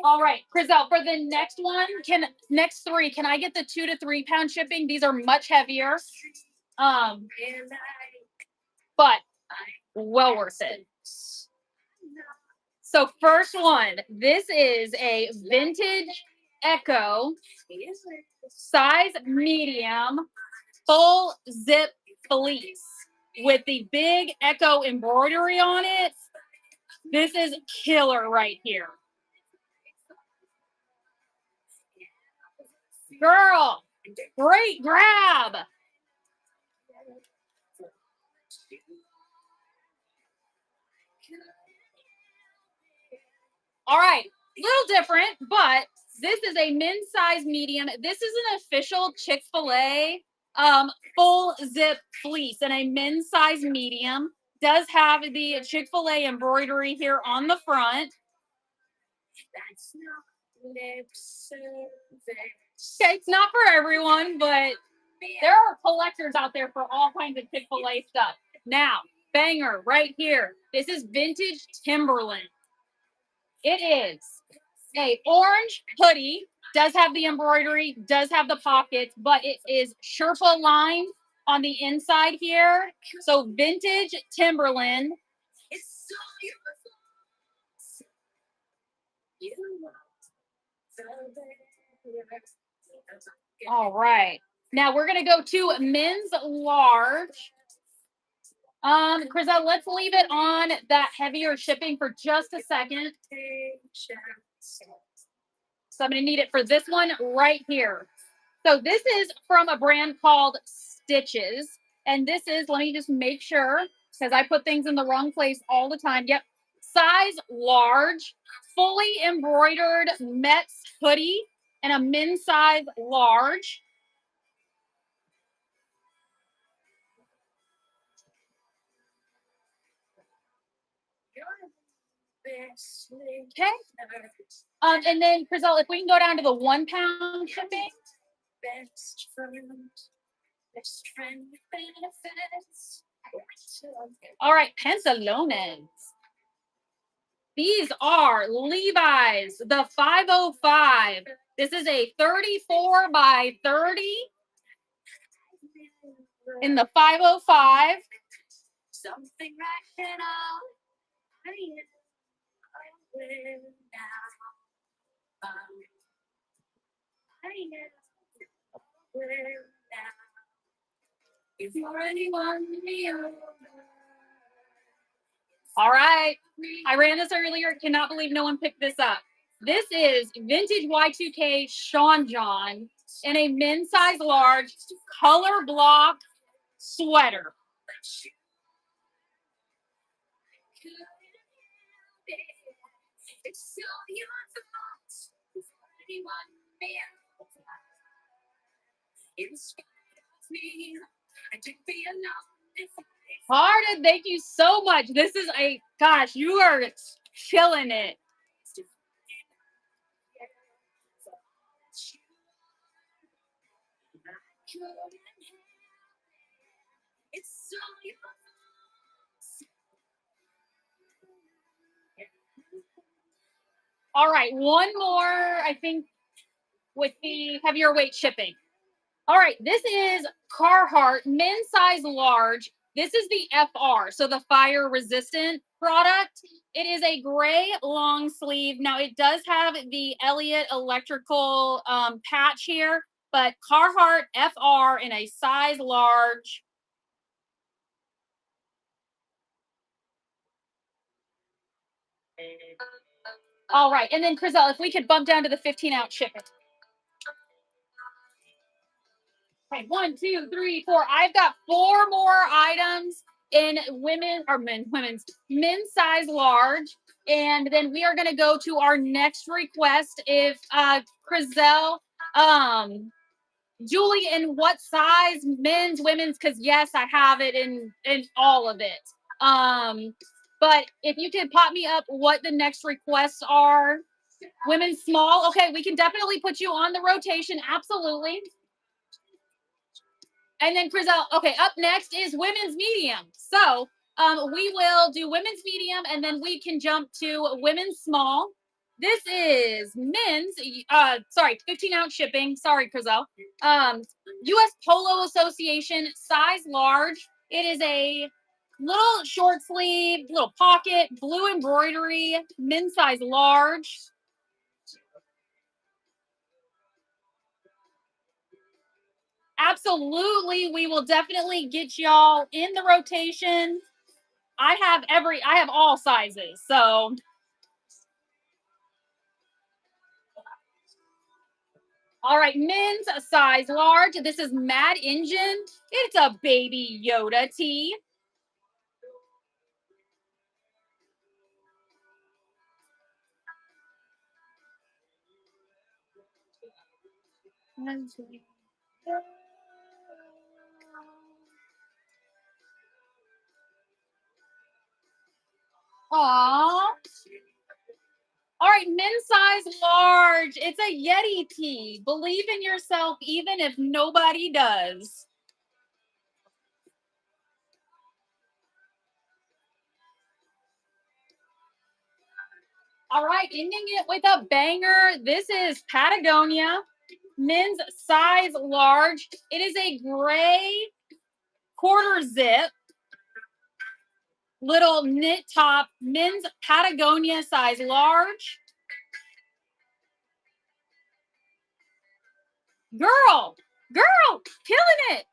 All right, Chriselle, for the next one, next three, can I get the 2 to 3 pound shipping? These are much heavier. But well worth it. So first one, this is a vintage Echo size medium full zip fleece with the big Echo embroidery on it. This is killer right here. Girl, great grab. All right, little different, but this is a men's size medium. This is an official Chick-fil-A full zip fleece and a men's size medium. Does have the Chick-fil-A embroidery here on the front. Okay, it's not for everyone, but there are collectors out there for all kinds of Chick-fil-A stuff. Now, banger right here. This is vintage Timberland. It is a orange hoodie, does have the embroidery, does have the pockets, but it is Sherpa lined on the inside here. So vintage Timberland. All right. Now we're gonna go to men's large. Chriselle, let's leave it on that heavier shipping for just a second. So I'm gonna need it for this one right here. So this is from a brand called Stitches. And this is, let me just make sure, because I put things in the wrong place all the time. Yep. Size large, fully embroidered Mets hoodie and a men's size large. Okay. And then, Chriselle, if we can go down to the 1 pound shipping. All right, Pantalones. These are Levi's, the 505. This is a 34 by 30 in the 505. Something rational. All right. I ran this earlier. Cannot believe no one picked this up. This is vintage Y2K Sean John in a men's size large color block sweater. Pardon, thank you so much. This is a gosh, you are killing it. All right, one more, I think, with the heavier weight shipping. All right, this is Carhartt men's size large. This is the FR, so the fire resistant product. It is a gray long sleeve. Now it does have the Elliott electrical patch here, but Carhartt FR in a size large. All right, and then Chriselle, if we could bump down to the 15-ounce shipping. Okay, 1, 2, 3, 4. I've got 4 more items in men's size large. And then we are going to go to our next request. If Chriselle, Julie, in what size, men's, women's? Because yes, I have it in all of it. But if you could pop me up what the next requests are. Women's small. Okay, we can definitely put you on the rotation. Absolutely. And then Chriselle, okay, up next is women's medium. So we will do women's medium and then we can jump to women's small. This is men's, 15-ounce shipping. Sorry, Chriselle. U.S. Polo Association, size large. It is a little short sleeve, little pocket, blue embroidery, men's size large. Absolutely, we will definitely get y'all in the rotation. I have all sizes. So all right, men's size large. This is Mad Engine. It's a baby Yoda tee. Aww. All right, men's size large. It's a Yeti tee. Believe in yourself, even if nobody does. All right, ending it with a banger. This is Patagonia, men's size large. It is a gray quarter zip, little knit top, men's Patagonia size large. Girl, killing it.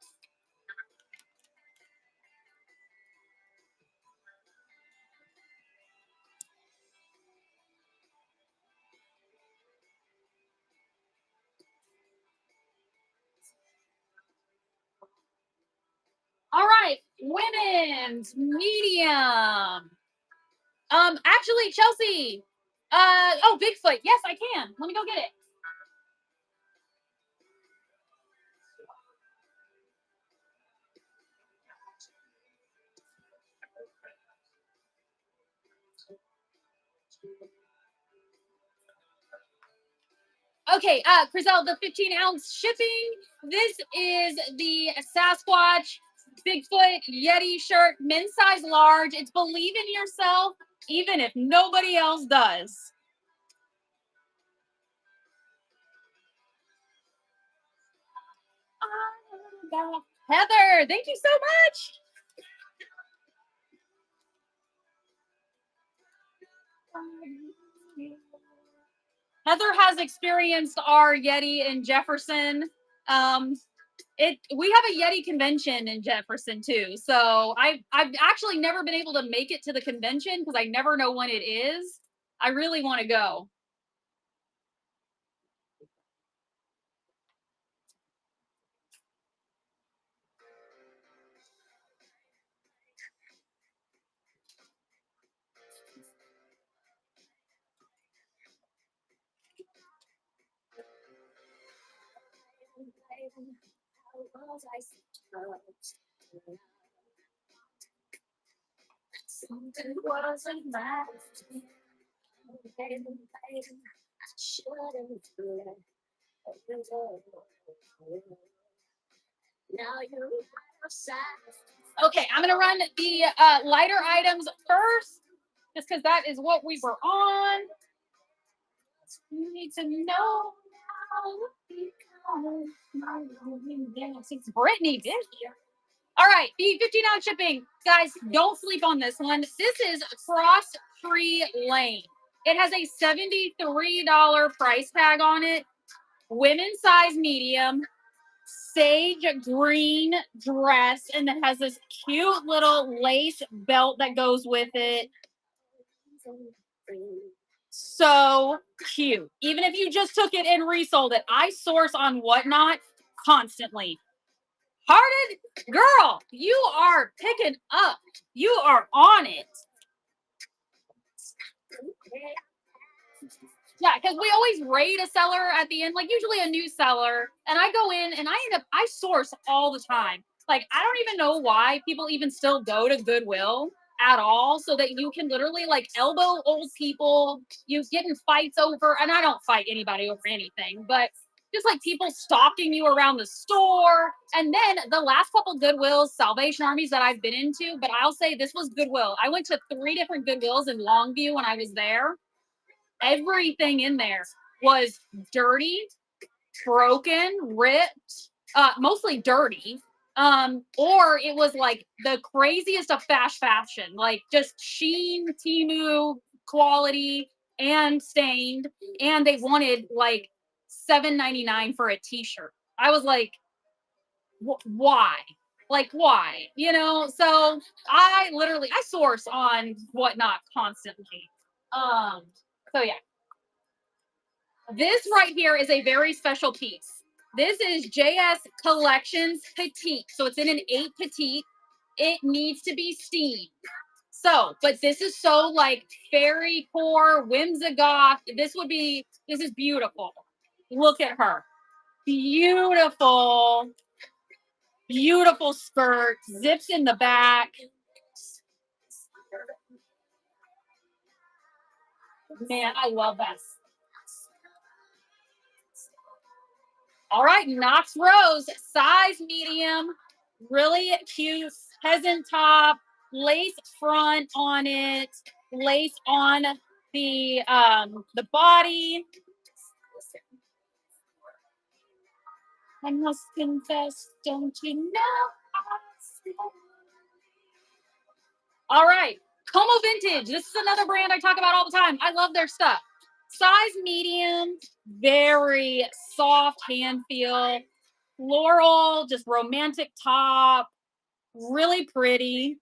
All right, women's medium. Actually, Chelsea. Bigfoot. Yes, I can. Let me go get it. Okay, Chriselle, the 15-ounce shipping. This is the Sasquatch Bigfoot Yeti shirt, men's size large. It's believe in yourself, even if nobody else does. Heather, thank you so much. Heather has experienced our Yeti in Jefferson. We have a Yeti convention in Jefferson too. So I've actually never been able to make it to the convention because I never know when it is. I really want to go. Okay, I'm gonna run the lighter items first, just because that is what we were on. You need to know now. Since Brittany did here. All right, the 15-ounce shipping. Guys, don't sleep on this one. This is Cross Tree Lane. It has a $73 price tag on it. Women's size medium, sage green dress, and it has this cute little lace belt that goes with it. So cute. Even if you just took it and resold it, I source on Whatnot constantly. Hearted girl, you are picking up. You are on it. Yeah, because we always rate a seller at the end, like usually a new seller. And I go in and I source all the time. Like, I don't even know why people even still go to Goodwill at all, so that you can literally like elbow old people. You get in fights over, and I don't fight anybody over anything, but just like people stalking you around the store. And then the last couple Goodwills, Salvation Armies that I've been into, but I'll say this was Goodwill. I went to 3 different Goodwills in Longview when I was there. Everything in there was dirty, broken, ripped, mostly dirty. Or it was like the craziest of fast fashion, like just Shein, Temu quality and stained. And they wanted like $7.99 for a t-shirt. I was like, why? Like, why? You know, so I source on Whatnot constantly. So yeah. This right here is a very special piece. This is JS Collections Petite. So it's in an 8 Petite. It needs to be steamed. So, but this is so like fairy core, whimsigoth. This is beautiful. Look at her. Beautiful, beautiful skirt, zips in the back. Man, I love this. All right, Knox Rose, size medium, really cute peasant top, lace front on it, lace on the body. I must confess, don't you know? All right, Como Vintage. This is another brand I talk about all the time. I love their stuff. Size medium, very soft hand feel, floral, just romantic top, really pretty.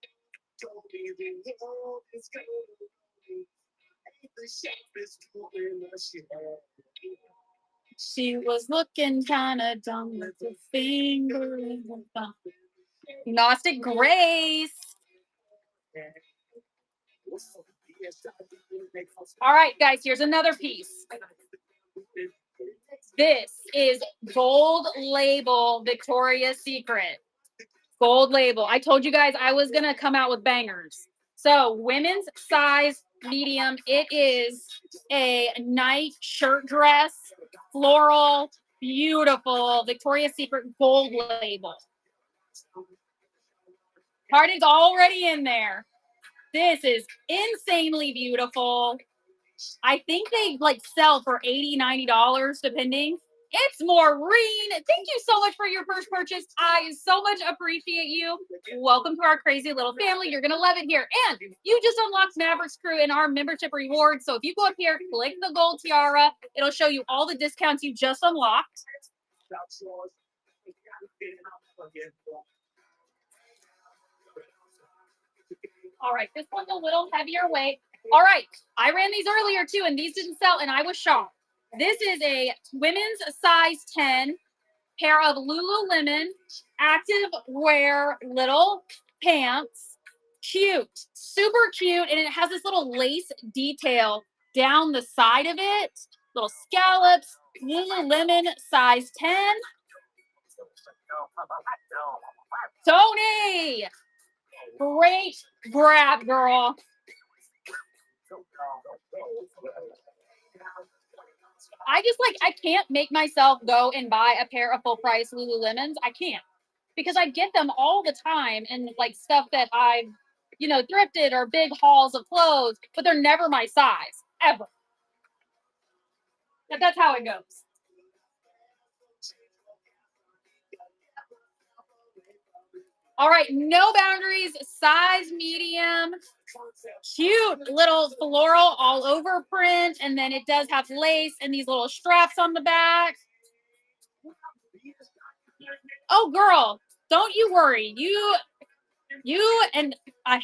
She was looking kind of dumb with her finger in her thumb. Gnostic Grace. All right, guys, here's another piece. This is Gold Label Victoria's Secret. Gold Label. I told you guys I was going to come out with bangers. So, women's size medium. It is a night shirt dress, floral, beautiful Victoria's Secret Gold Label. Heart is already in there. This is insanely beautiful. I think they like sell for $80, $90 depending. It's Maureen. Thank you so much for your first purchase. I so much appreciate you. Welcome to our crazy little family. You're going to love it here. And you just unlocked Mavericks Crew in our membership rewards. So if you go up here, click the gold tiara, it'll show you all the discounts you just unlocked. All right, this one's a little heavier weight. All right, I ran these earlier too, and these didn't sell, and I was shocked. This is a women's size 10 pair of Lululemon active wear little pants. Cute, super cute, and it has this little lace detail down the side of it. Little scallops. Lululemon size 10. Tony, great grab, girl. I just like I can't make myself go and buy a pair of full price Lululemons. I can't because I get them all the time and like stuff that I've thrifted or big hauls of clothes, but they're never my size ever. But that's how it goes. All right, no boundaries, size medium, cute little floral all over print, and then it does have lace and these little straps on the back. Oh, girl, don't you worry. You and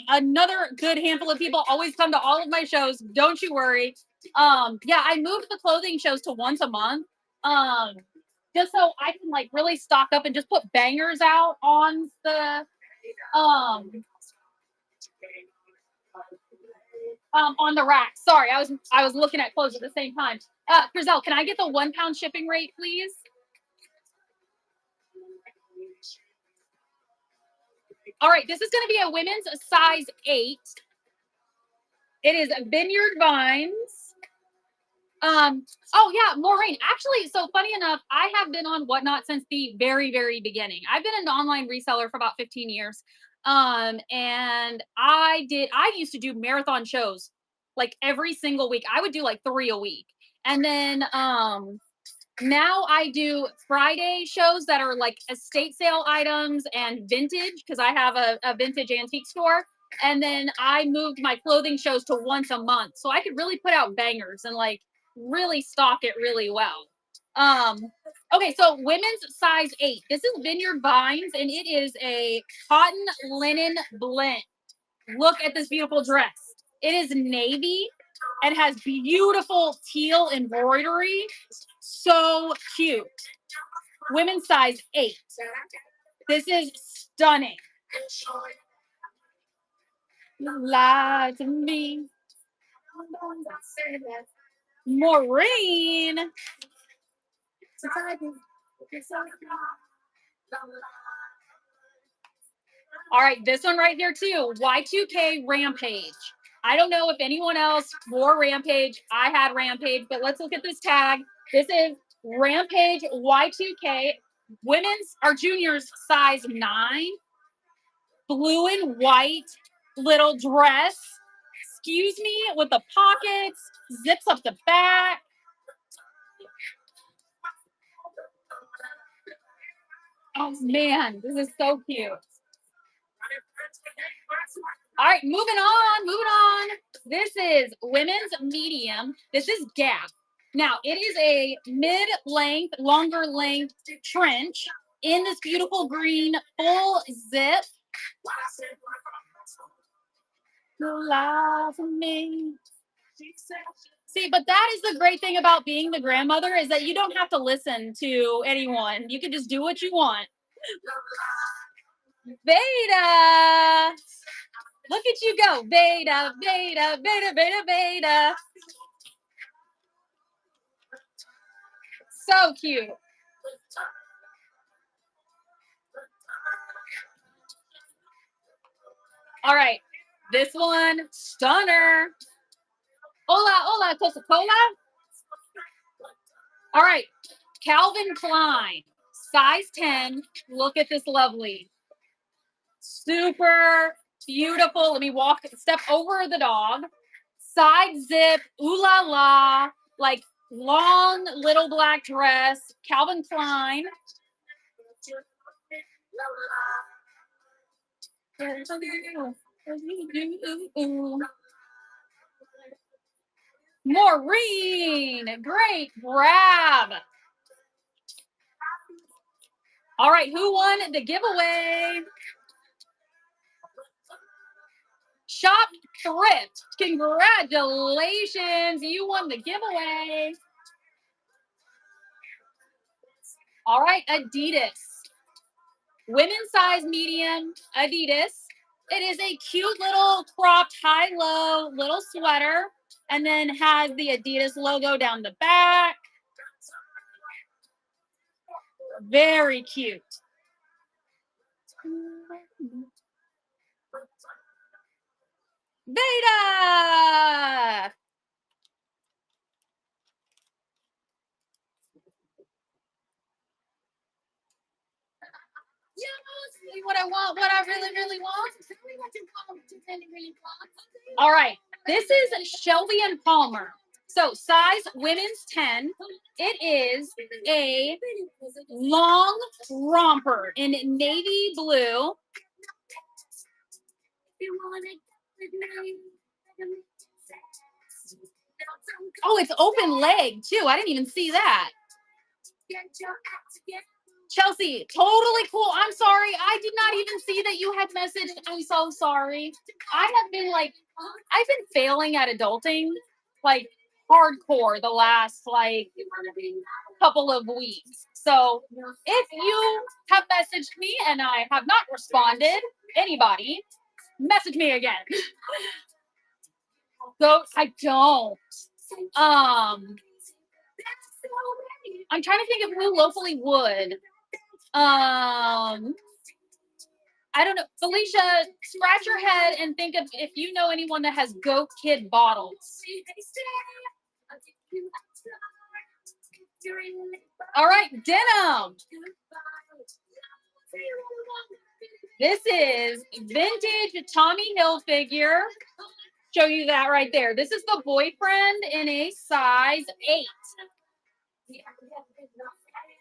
another good handful of people always come to all of my shows. Don't you worry. Yeah, I moved the clothing shows to once a month. Um, just so I can like really stock up and just put bangers out um on the rack. Sorry, I was looking at clothes at the same time. Griselle, can I get the 1 pound shipping rate, please? All right, this is going to be a women's size 8. It is Vineyard Vines. Oh yeah, Maureen. Actually, so funny enough, I have been on Whatnot since the very, very beginning. I've been an online reseller for about 15 years. And I used to do marathon shows like every single week. I would do like 3 a week. And then now I do Friday shows that are like estate sale items and vintage because I have a vintage antique store. And then I moved my clothing shows to once a month. So I could really put out bangers and like really stock it really well. Um, okay, so women's size 8. This is Vineyard Vines and it is a cotton linen blend. Look at this beautiful dress. It is navy and has beautiful teal embroidery. So cute. Women's size 8. This is stunning. Lie to me. Maureen. All right, this one right here too. Y2K Rampage. I don't know if anyone else wore Rampage. I had Rampage, but let's look at this tag. This is Rampage Y2K. Women's or juniors size 9. Blue and white little dress. Excuse me, with the pockets, zips up the back. Oh man, this is so cute. All right, moving on, moving on. This is women's medium. This is Gap. Now, it is a mid-length, longer length trench in this beautiful green full zip. Lie for me. See, but that is the great thing about being the grandmother is that you don't have to listen to anyone. You can just do what you want. Beta. Look at you go. Beta, beta, beta, beta, beta. So cute. All right. This one, stunner. Hola, hola, Coca-Cola. All right. Calvin Klein, size 10. Look at this lovely. Super beautiful. Let me step over the dog. Side zip, ooh la la, like long little black dress. Calvin Klein. Maureen, great grab. All right, who won the giveaway? Shop Thrift. Congratulations. You won the giveaway. All right, Adidas. Women's size medium Adidas. It is a cute little cropped high-low little sweater and then has the Adidas logo down the back. Very cute. Veda! What I want, what I really, really want. All right, this is Shelby and Palmer. So size women's 10. It is a long romper in navy blue. Oh, it's open leg too. I didn't even see that. Chelsea, totally cool. I'm sorry. I did not even see that you had messaged. I'm so sorry. I've been failing at adulting like hardcore the last couple of weeks. So if you have messaged me and I have not responded, anybody, message me again. So I don't. I'm trying to think of who locally would. I don't know. Felicia, scratch your head and think of if you know anyone that has Goat Kid bottles. All right, denim. This is vintage Tommy Hilfiger. Show you that right there. This is the boyfriend in a size 8.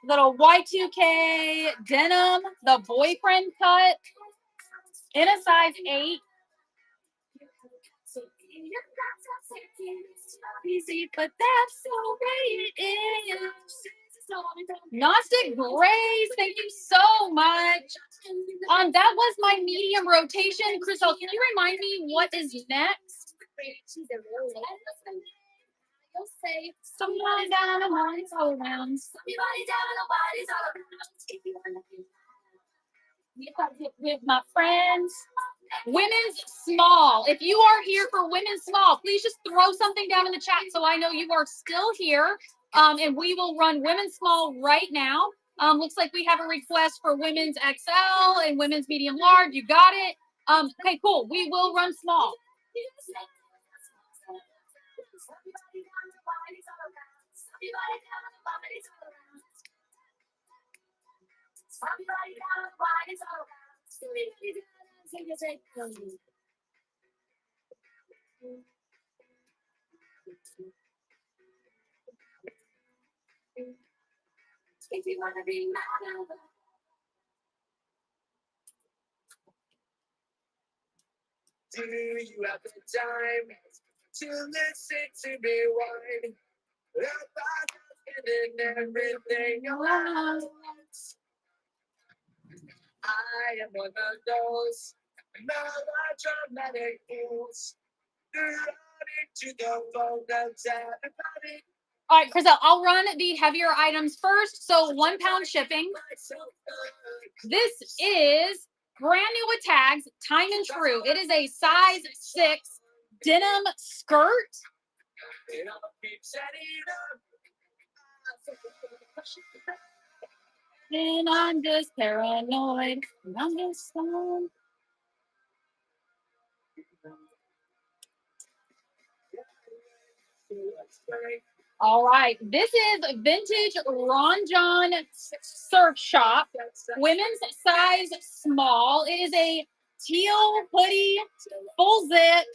Little Y2K denim, the boyfriend cut in a size 8. But that's the way it is. Gnostic Grace, thank you so much. That was my medium rotation. Crystal, can you remind me what is next? Somebody down the body's all around. Somebody down the body's all around. With my friends. Women's small. If you are here for women's small, please just throw something down in the chat so I know you are still here. And we will run women's small right now. Looks like we have a request for women's XL and women's medium large. You got it. Okay, cool. We will run small. If you want to be mad, do you have the time to listen to me whine about everything around? I am one of those melodramatic fools. To the phone that's everybody. All right, Chriselle, I'll run the heavier items first. So 1 pound shipping. This is brand new with tags, time and true. It is a size 6 denim skirt. And I'm just paranoid. I'm just all right, this is vintage Ron John surf shop, women's size small. It is a teal hoodie, full zip.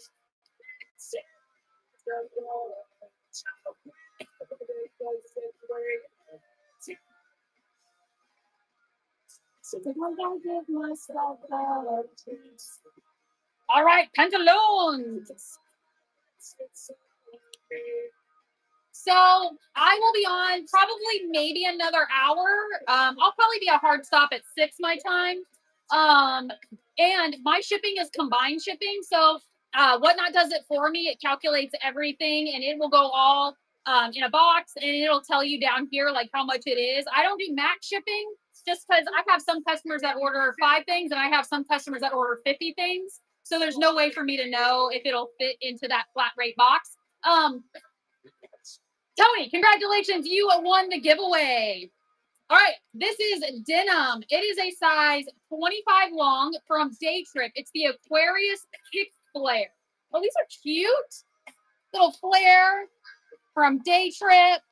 All right, pantaloons. So I will be on probably maybe another hour. I'll probably be a hard stop at 6 my time. And my shipping is combined shipping. So Whatnot does it for me. It calculates everything and it will go all in a box and it'll tell you down here like how much it is. I don't do max shipping just because I have some customers that order 5 things and I have some customers that order 50 things. So there's no way for me to know if it'll fit into that flat rate box. Tony, congratulations. You won the giveaway. All right, this is denim. It is a size 25 long from Day Trip. It's the Aquarius Kick Flare. Oh, these are cute. Little flare from Day Trip.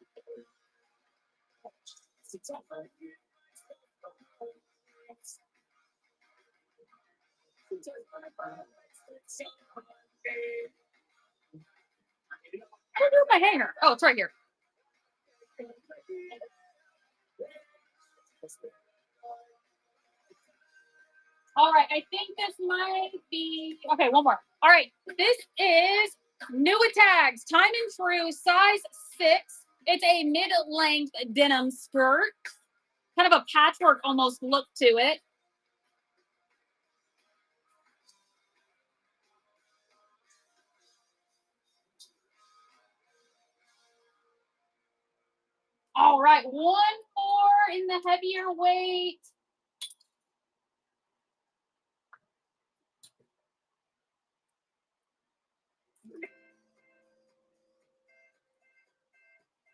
Where do my hanger? Oh, it's right here. All right, I think this might be okay. One more. All right, this is New Tags, Time and True, size 6. It's a mid-length denim skirt, kind of a patchwork almost look to it. All right, one more in the heavier weight.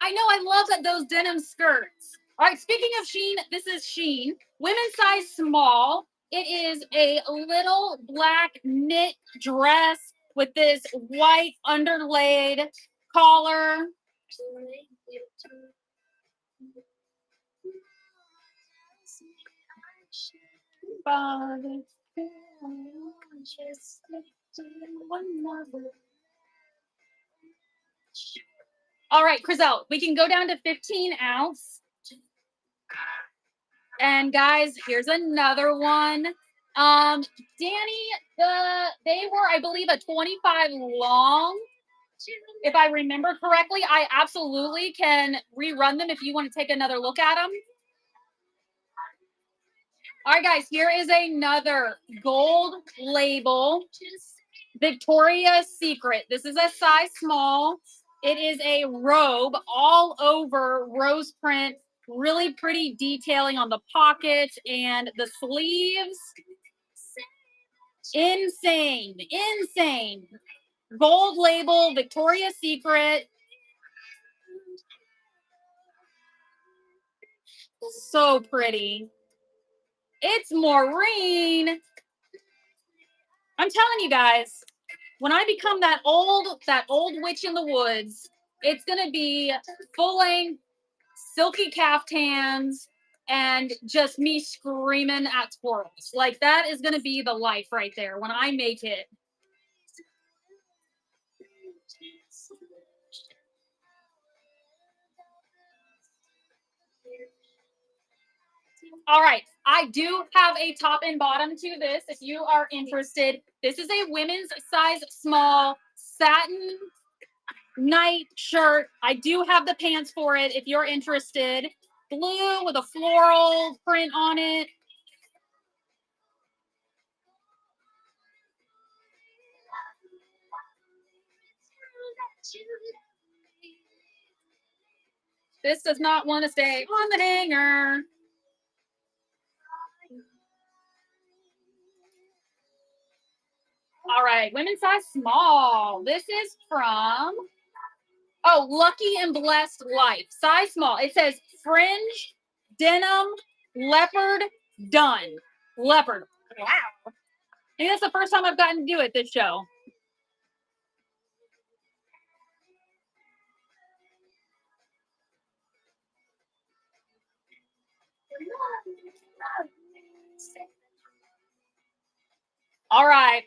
I know, I love that those denim skirts. All right, speaking of Shein, this is Shein. Women's size small. It is a little black knit dress with this white underlaid collar. All right, Chriselle, we can go down to 15 ounce. And guys, here's another one. Danny, they were, I believe, a 25 long. If I remember correctly, I absolutely can rerun them if you want to take another look at them. All right, guys, here is another gold label Victoria's Secret. This is a size small. It is a robe all over rose print, really pretty detailing on the pockets and the sleeves. Insane, insane. Gold label Victoria's Secret. So pretty. It's Maureen. I'm telling you guys, when I become that old witch in the woods, it's gonna be full length, silky caftans, and just me screaming at squirrels. Like that is gonna be the life right there when I make it. All right, I do have a top and bottom to this if you are interested. This is a women's size small satin night shirt. I do have the pants for it if you're interested. Blue with a floral print on it. This does not want to stay on the hanger. All right, women's size small. This is from, oh, Lucky and Blessed Life. Size small. It says fringe, denim, leopard, done. Leopard. Wow. I think that's the first time I've gotten to do it this show. All right.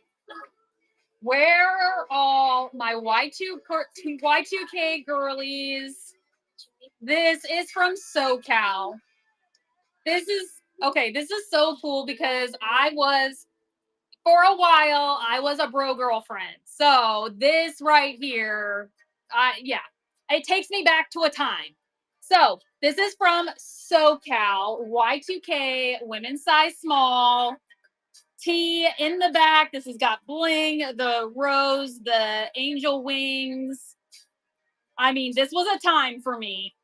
Where are all my Y2K girlies? This is from SoCal. This is okay. This is so cool because for a while, I was a bro girlfriend. So this right here, yeah. It takes me back to a time. So this is from SoCal, Y2K, women's size small. T in the back. This has got bling, the rose, the angel wings. I mean, this was a time for me.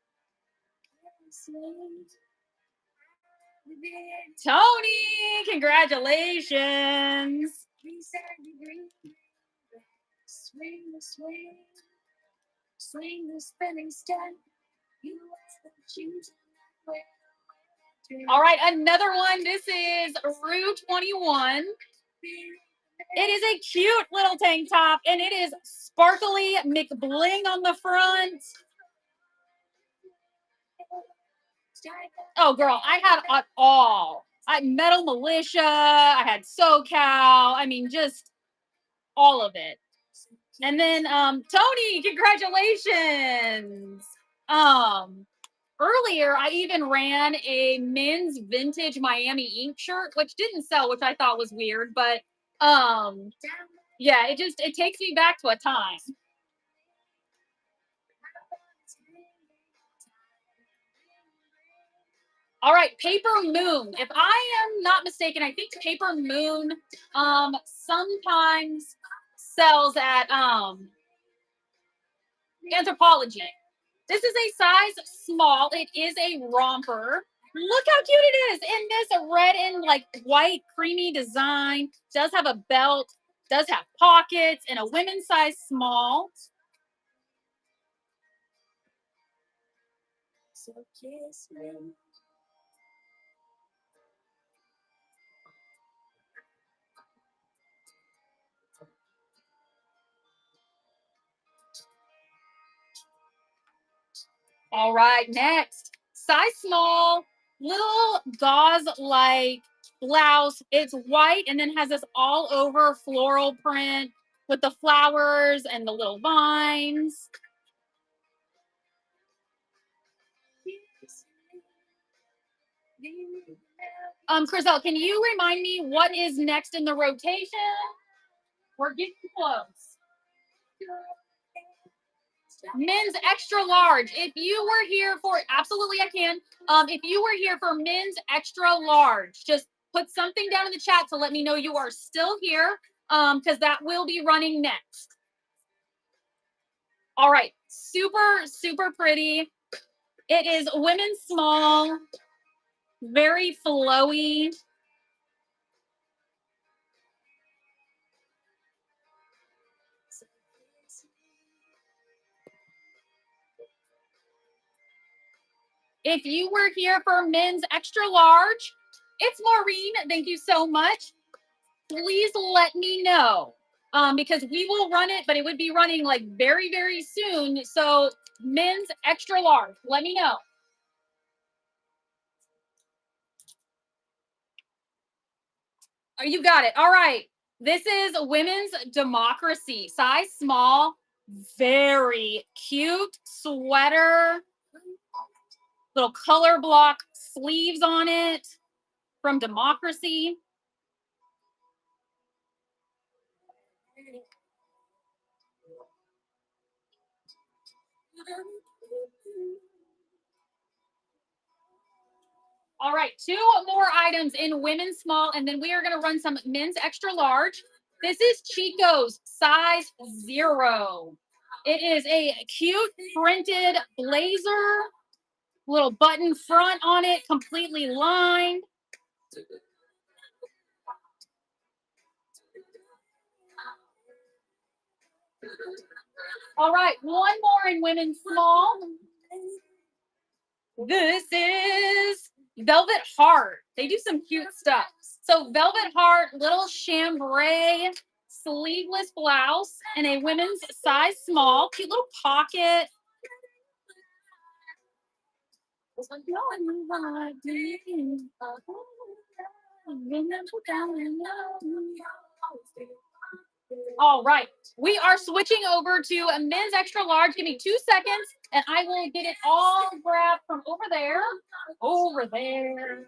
Tony, congratulations. All right, another one. This is Rue 21. It is a cute little tank top, and it is sparkly McBling on the front. Oh, girl, I had it all. I Metal Militia. I had SoCal. I mean, just all of it. And then, Tony, congratulations. Earlier, I even ran a men's vintage Miami Ink shirt, which didn't sell, which I thought was weird, but yeah, it takes me back to a time. All right, Paper Moon. If I am not mistaken, I think Paper Moon sometimes sells at Anthropologie. This is a size small. It is a romper. Look how cute it is in this red and like white creamy design. Does have a belt, does have pockets, and a women's size small. So kiss me. All right, next. Size small, little gauze-like blouse. It's white and then has this all over floral print with the flowers and the little vines. Chriselle, can you remind me what is next in the rotation? We're getting close. Men's extra large. If you were here for, absolutely I can. If you were here for men's extra large, just put something down in the chat to let me know you are still here, because that will be running next. All right, super, super pretty. It is women's small, very flowy. If you were here for men's extra large, it's Maureen. Thank you so much. Please let me know, because we will run it, but it would be running like very, very soon. So men's extra large, let me know. Oh, you got it. All right. This is women's democracy, size small, very cute sweater, little color block sleeves on it from Democracy. All right, two more items in women's small, and then we are going to run some men's extra large. This is Chico's size 0. It is a cute printed blazer, little button front on it, completely lined. All right, one more in women's small. This is Velvet Heart. They do some cute stuff. So Velvet Heart, little chambray sleeveless blouse and a women's size small, cute little pocket. All right, we are switching over to a men's extra large. Give me 2 seconds and I will get it all grabbed from over there. Over there.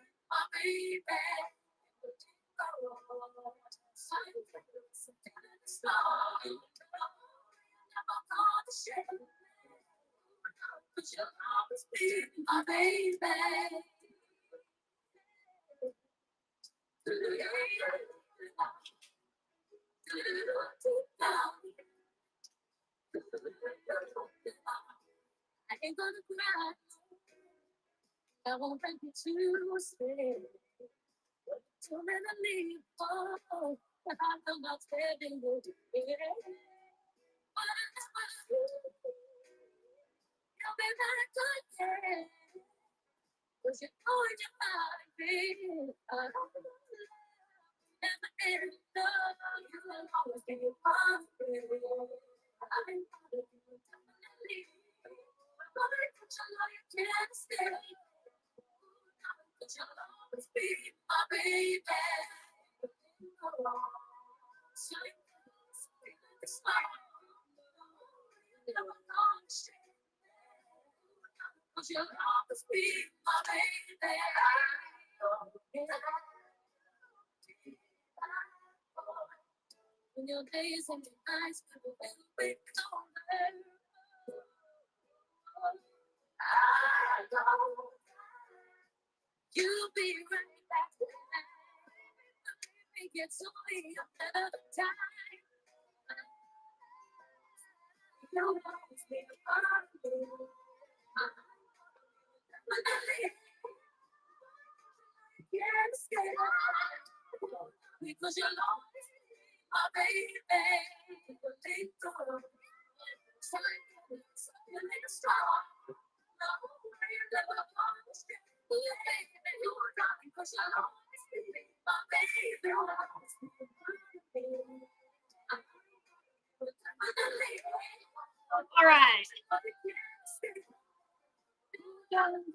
All right.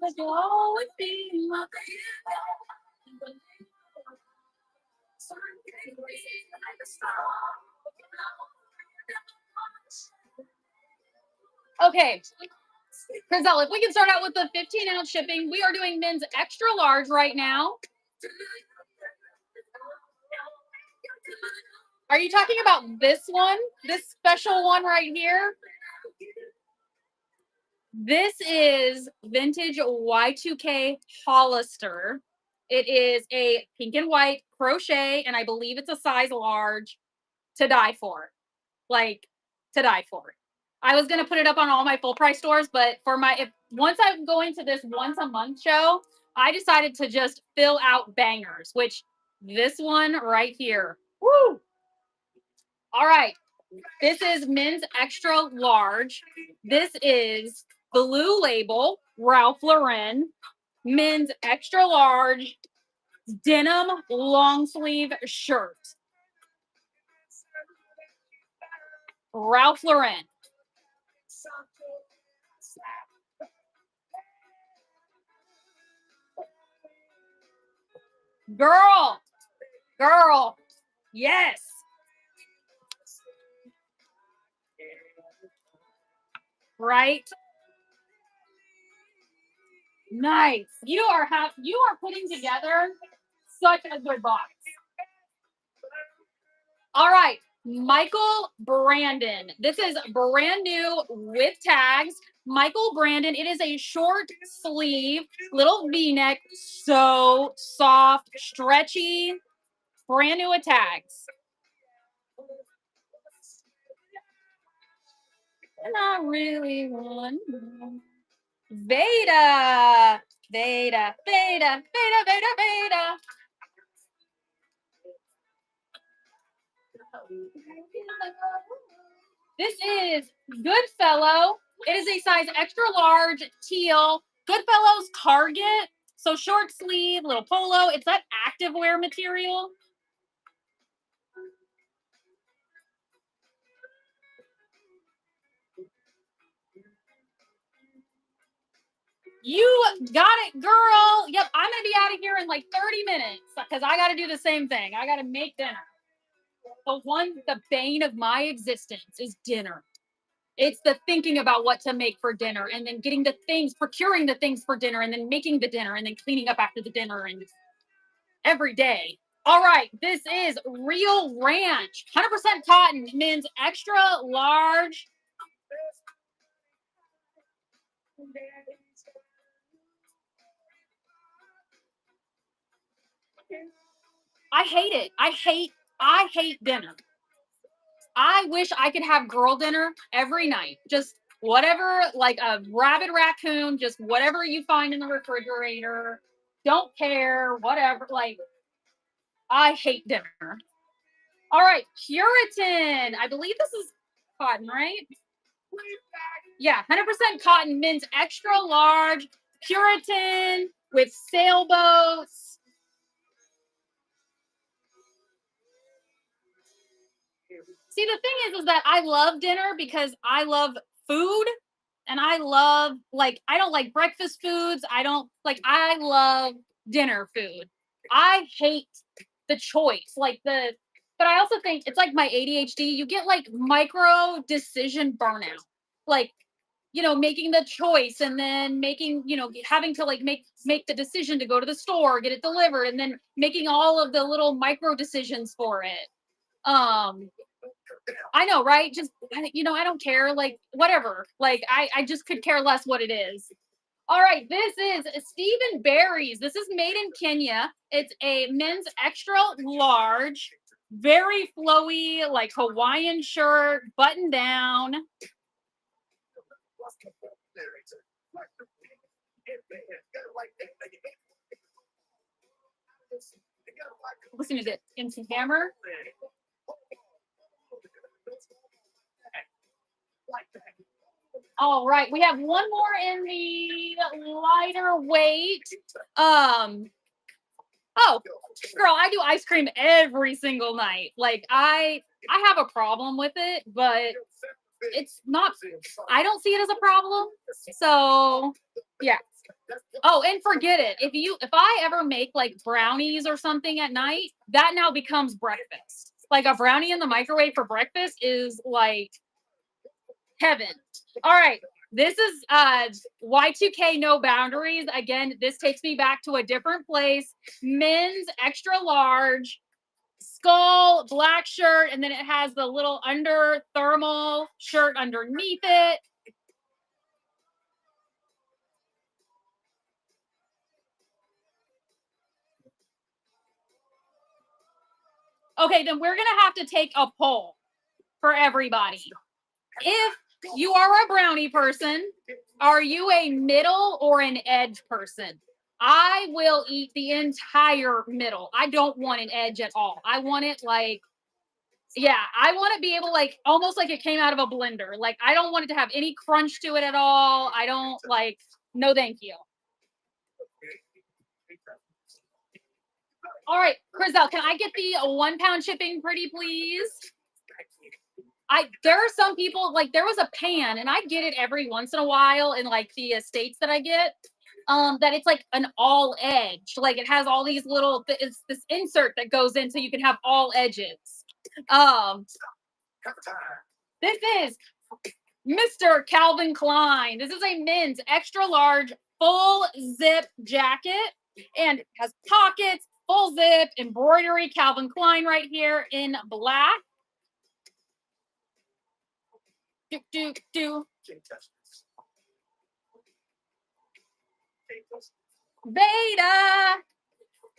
But you'll always be my Okay, Griselle, if we can start out with the 15-ounce shipping, we are doing men's extra large right now. Are you talking about this one? This special one right here? This is vintage Y2K Hollister. It is a pink and white crochet, and I believe it's a size large. To die for. Like, to die for. I was gonna put it up on all my full price stores, but for my once I'm going to this once a month show, I decided to just fill out bangers, which this one right here. Woo! All right. This is men's extra large. This is Blue Label, Ralph Lauren, men's extra large denim long sleeve shirt. Ralph Lauren. Girl, yes. Right? Nice. You are putting together such a good box. All right, Michael Brandon. This is brand new with tags. Michael Brandon. It is a short sleeve, little V-neck, so soft, stretchy, brand new with tags. And I really want Veda. Veda, Veda, Veda, Veda, Veda. This is Goodfellow. It is a size extra large teal. Goodfellow's Target. So short sleeve, little polo. It's that activewear material. You got it, girl. Yep, I'm going to be out of here in like 30 minutes because I got to do the same thing. I got to make dinner. The bane of my existence is dinner. It's the thinking about what to make for dinner and then getting the things, procuring the things for dinner and then making the dinner and then cleaning up after the dinner and every day. All right, this is Real Ranch, 100% cotton, men's extra large. I hate it. I hate dinner. I wish I could have girl dinner every night. Just whatever, like a rabid raccoon, just whatever you find in the refrigerator. Don't care, whatever. Like, I hate dinner. All right, Puritan. I believe this is cotton, right? Yeah, 100% cotton, men's extra large, Puritan with sailboats. See, the thing is that I love dinner because I love food and I love, like, I don't like breakfast foods. I love dinner food. I hate the choice. But I also think it's like my ADHD. You get like micro decision burnout. Like, making the choice and then having to like make the decision to go to the store, get it delivered, and then making all of the little micro decisions for it. Um, I know, right? Just I don't care. Like whatever. Like I just could care less what it is. All right, this is Stephen Barry's. This is made in Kenya. It's a men's extra large, very flowy, like Hawaiian shirt, button down. Listen to this. MC Hammer. All right, we have one more in the lighter weight. Oh, girl, I do ice cream every single night. Like I have a problem with it, but it's not. I don't see it as a problem. So yeah. Oh, and forget it. If I ever make like brownies or something at night, that now becomes breakfast. Like a brownie in the microwave for breakfast is like heaven. All right. This is Y2K No Boundaries. Again, this takes me back to a different place. Men's extra large, skull, black shirt, and then it has the little under thermal shirt underneath it. Okay, then we're going to have to take a poll for everybody. If you are a brownie person, are you a middle or an edge person? I will eat the entire middle. I don't want an edge at all. I want it like, yeah, I want to be able like almost like it came out of a blender. Like I don't want it to have any crunch to it at all. I don't like, no, thank you. All right, Chriselle, can I get the 1 pound shipping pretty please? There are some people like there was a pan and I get it every once in a while in like the estates that I get. That it's like an all edge. Like it has all these it's this insert that goes in so you can have all edges. Um this is Mr. Calvin Klein. This is a men's extra large full zip jacket and has pockets, full zip, embroidery, Calvin Klein right here in black. Do. Beta,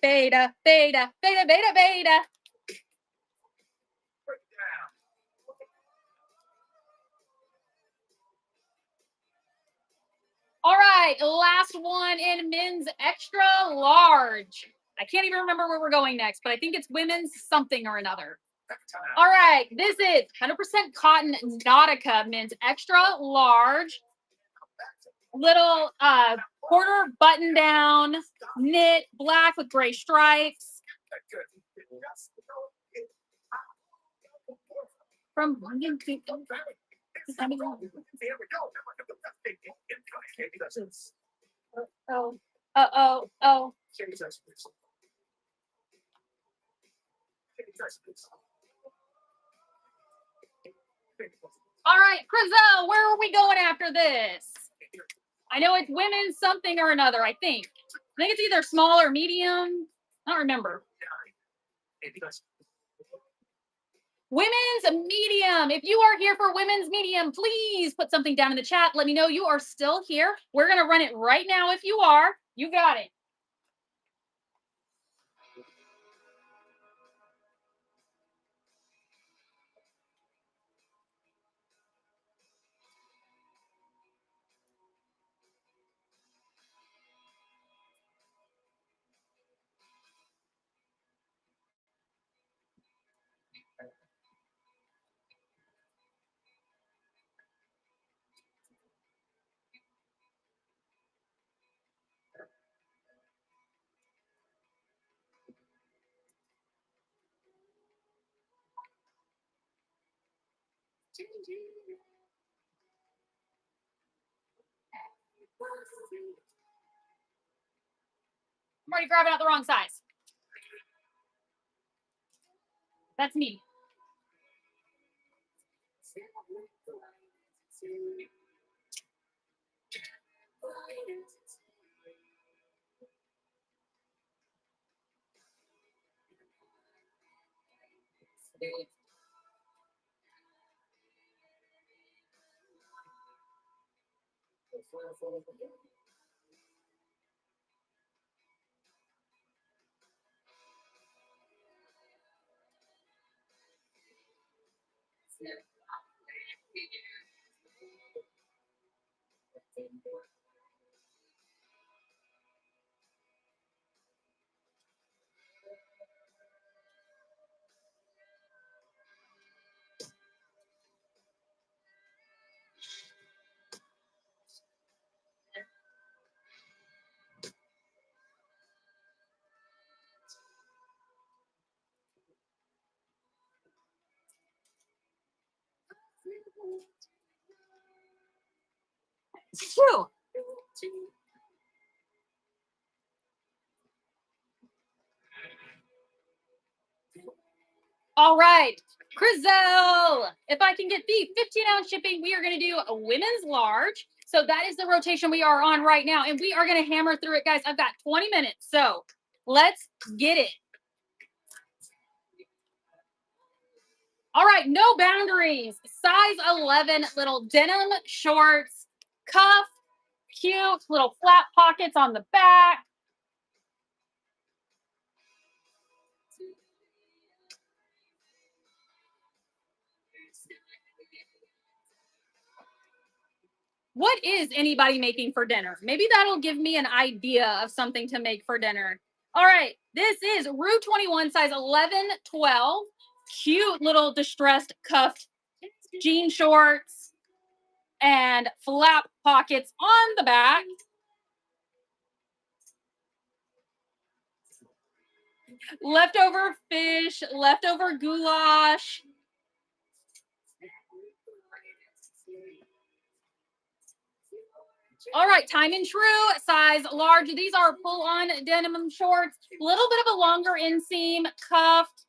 beta, beta, beta, beta, beta. All right, last one in men's extra large. I can't even remember where we're going next, but I think it's women's something or another. All right, this is 100% cotton Nautica men's extra large. Little quarter button down, knit, black with gray stripes. From London to oh. All right, Chriselle, where are we going after this? I know it's women's something or another, I think. I think it's either small or medium. I don't remember. Women's medium. If you are here for women's medium, please put something down in the chat. Let me know you are still here. We're going to run it right now if you are. You got it. I'm already grabbing out the wrong size. That's me. Phew. All right, Crizel, if I can get the 15-ounce shipping, we are going to do a women's large. So that is the rotation we are on right now. And we are going to hammer through it, guys. I've got 20 minutes. So let's get it. All right, no boundaries. Size 11, little denim shorts, cuff, cute, little flat pockets on the back. What is anybody making for dinner? Maybe that'll give me an idea of something to make for dinner. All right, this is Rue 21, size 11, 12. Cute little distressed cuffed jean shorts and flap pockets on the back. Leftover fish, leftover goulash. All right, time and true, size large. These are pull-on denim shorts. A little bit of a longer inseam, cuffed.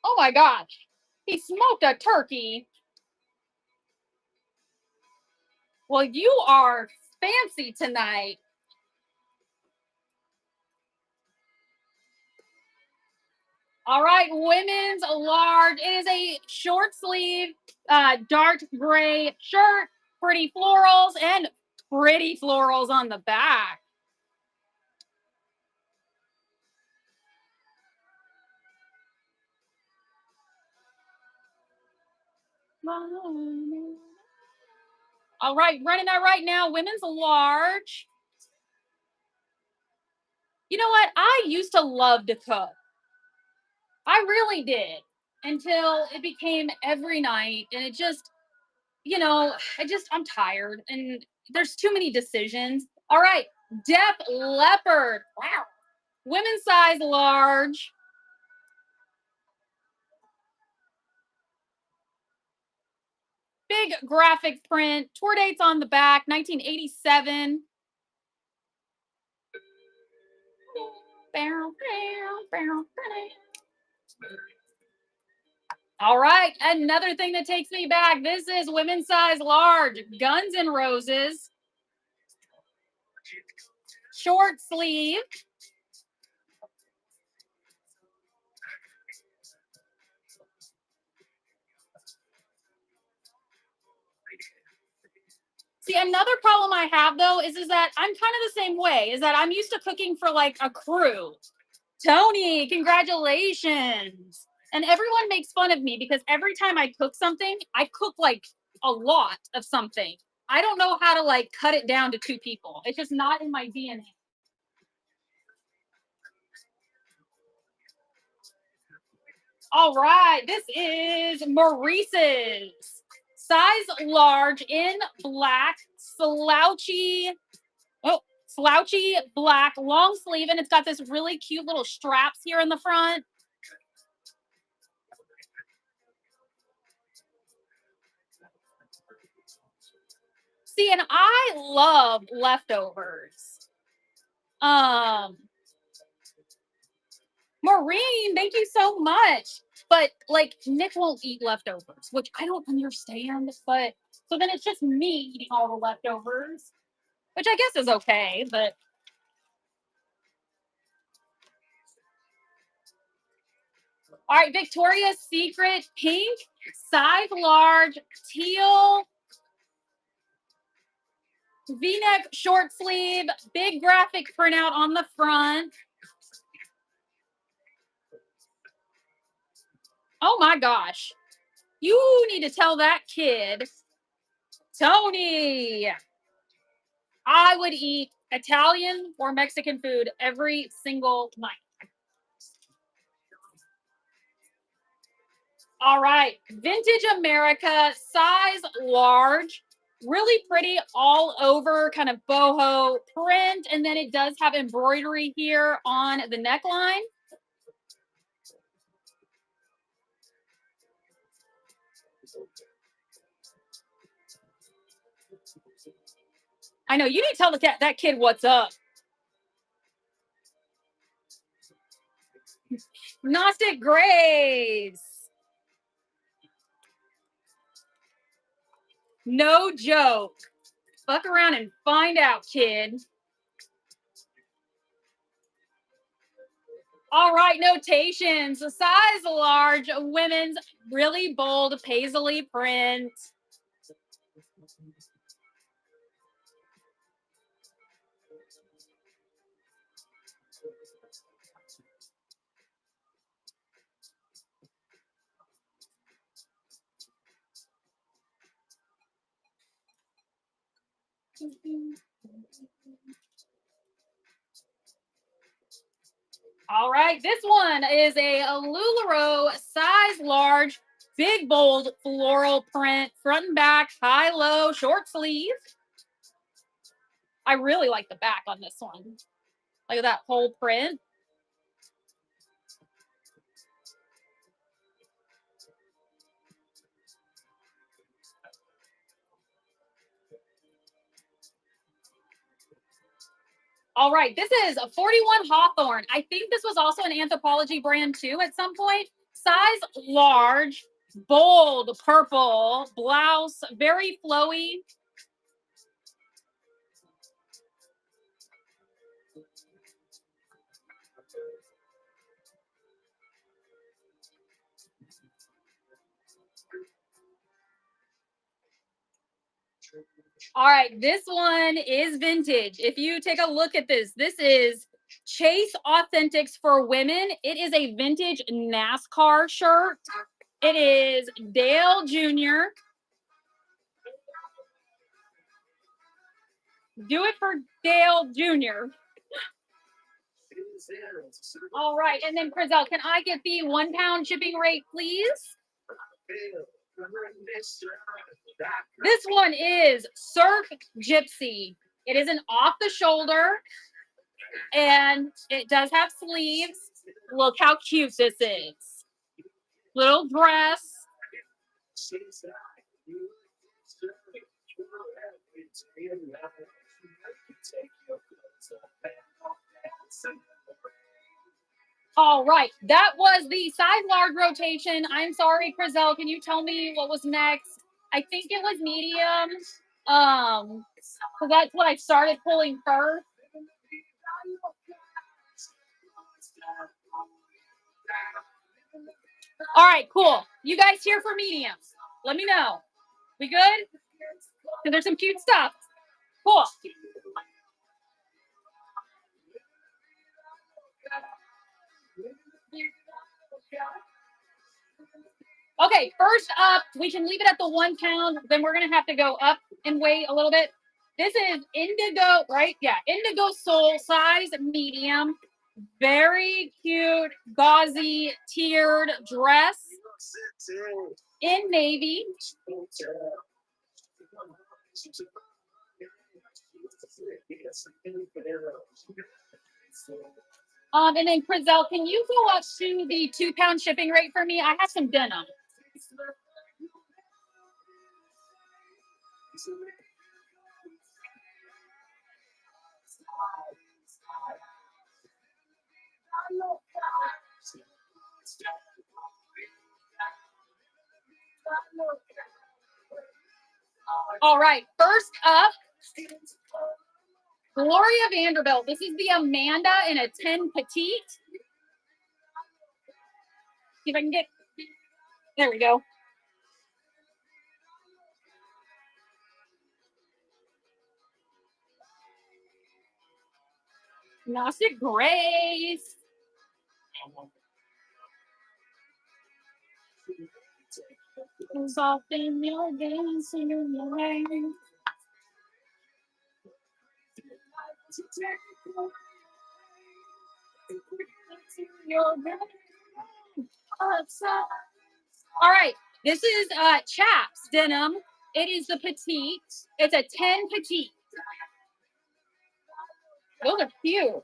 Oh my gosh, he smoked a turkey. Well, you are fancy tonight. All right, women's large. It is a short sleeve, dark gray shirt, pretty florals, and pretty florals on the back. All right, running that right now. Women's large. You know what? I used to love to cook. I really did until it became every night. And it just, I'm tired and there's too many decisions. All right, Def Leopard. Wow. Women's size large. Big graphic print. Tour dates on the back, 1987. All right, another thing that takes me back. This is women's size large, Guns N' Roses. Short sleeve. See, another problem I have though is that I'm kind of the same way. Is that I'm used to cooking for like a crew. Tony, congratulations! And everyone makes fun of me because every time I cook something, I cook like a lot of something. I don't know how to like cut it down to 2 people. It's just not in my DNA. All right, this is Maurice's size large in black, slouchy. Oh, slouchy black long sleeve, and it's got this really cute little straps here in the front. See, and I love leftovers. Um, Maureen, thank you so much. But like Nick won't eat leftovers, which I don't understand. But so then it's just me eating all the leftovers, which I guess is okay. But all right, Victoria's Secret pink, size large, teal, V-neck short sleeve, big graphic printout on the front. Oh my gosh. You need to tell that kid, Tony, I would eat Italian or Mexican food every single night. All right, Vintage America, size large, really pretty all over, kind of boho print. And then it does have embroidery here on the neckline. I know, you need to tell that kid what's up. Gnostic Grace. No joke. Fuck around and find out, kid. All right, notations. A size large, women's really bold paisley print. All right, this one is a LuLaRoe size large, big bold floral print, front and back, high low, short sleeve. I really like the back on this one. Look at that whole print. All right, this is a 41 Hawthorne. I think this was also an Anthropologie brand too at some point. Size large, bold purple blouse, very flowy. All right, this one is vintage. If you take a look at this, this is Chase Authentics for women. It is a vintage NASCAR shirt. It is Dale Jr. Do it for Dale Jr. All right, and then Crizel, can I get the £1 shipping rate, please? This one is Surf Gypsy. It is an off the shoulder and it does have sleeves. Look how cute this is. Little dress. All right, that was the size large rotation. I'm sorry, Crizel. Can you tell me what was next? I think it was medium. So that's what I started pulling first. All right, cool. You guys here for mediums? Let me know. We good? Because there's some cute stuff. Cool. Okay, first up, we can leave it at the 1 pound. Then we're gonna have to go up in weight a little bit. This is indigo, right? Yeah, indigo soul size medium. Very cute, gauzy, tiered dress in navy. And then Crizel, can you go up to the 2 pound shipping rate for me? I have some denim. All right, first up, Gloria Vanderbilt. This is the Amanda in a 10 petite. See if I can get, there we go. Gnostic Grace. Soften your dancing light. All right, this is Chaps denim. It is the petite. It's a 10 petite. Those are cute.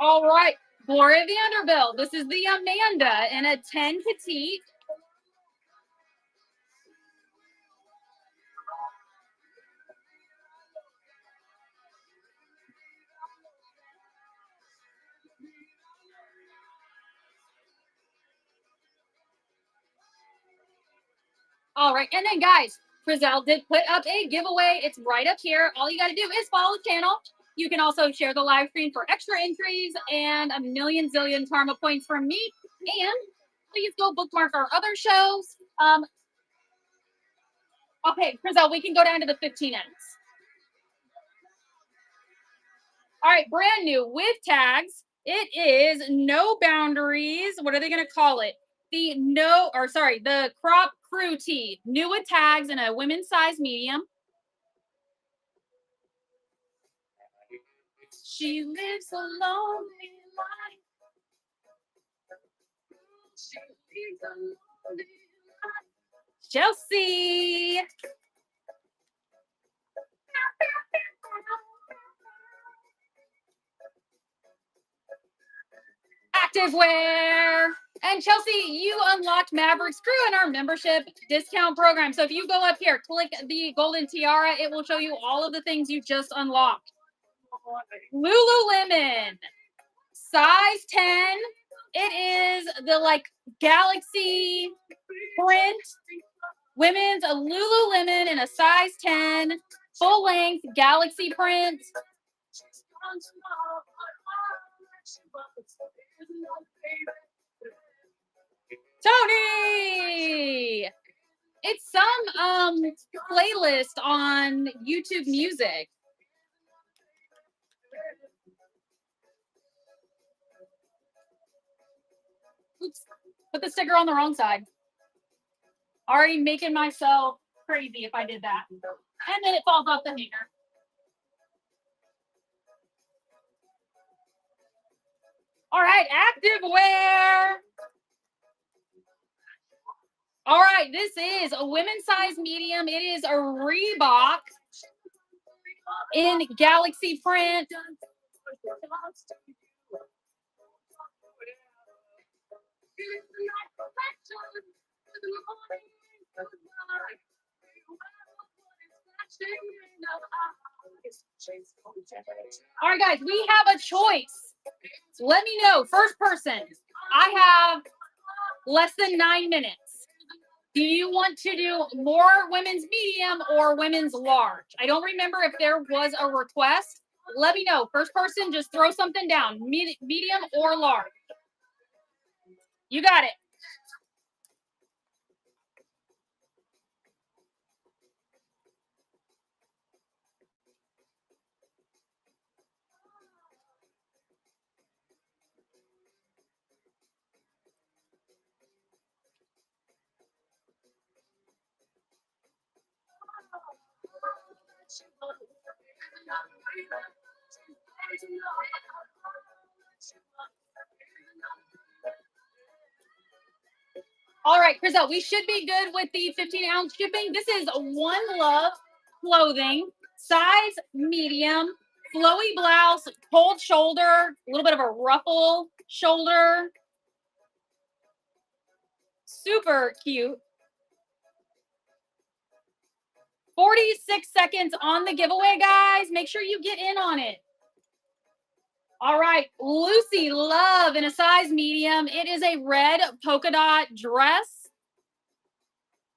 All right, Gloria Vanderbilt. This is the Amanda in a 10 petite. All right, and then guys, Frizzell did put up a giveaway. It's right up here. All you got to do is follow the channel. You can also share the live stream for extra entries and a million zillion karma points from me. And please go bookmark our other shows. Okay, Frizzell, we can go down to the 15X. All right, brand new with tags. It is No Boundaries. What are they going to call it? The crop crew tee. New with tags in a women's size medium. She lives a lonely life. Chelsea. Activewear. And Chelsea, you unlocked Maverick Screw in our membership discount program. So if you go up here, click the golden tiara, it will show you all of the things you just unlocked. Lululemon, size 10. It is the galaxy print. Women's Lululemon in a size 10, full length galaxy print. Tony! It's some playlist on YouTube Music. Oops, put the sticker on the wrong side. Already making myself crazy if I did that. And then it falls off the hanger. All right, activewear. All right, this is a women's size medium. It is a Reebok in galaxy print. All right, guys, we have a choice. Let me know. First person. I have less than 9 minutes. Do you want to do more women's medium or women's large? I don't remember if there was a request. Let me know. First person, just throw something down. Medium or large. You got it. All right, Chriselle, we should be good with the 15-ounce shipping. This is One Love Clothing, size medium, flowy blouse, cold shoulder, a little bit of a ruffle shoulder. Super cute. 46 seconds on the giveaway, guys. Make sure you get in on it. All right, Lucy Love in a size medium. It is a red polka dot dress.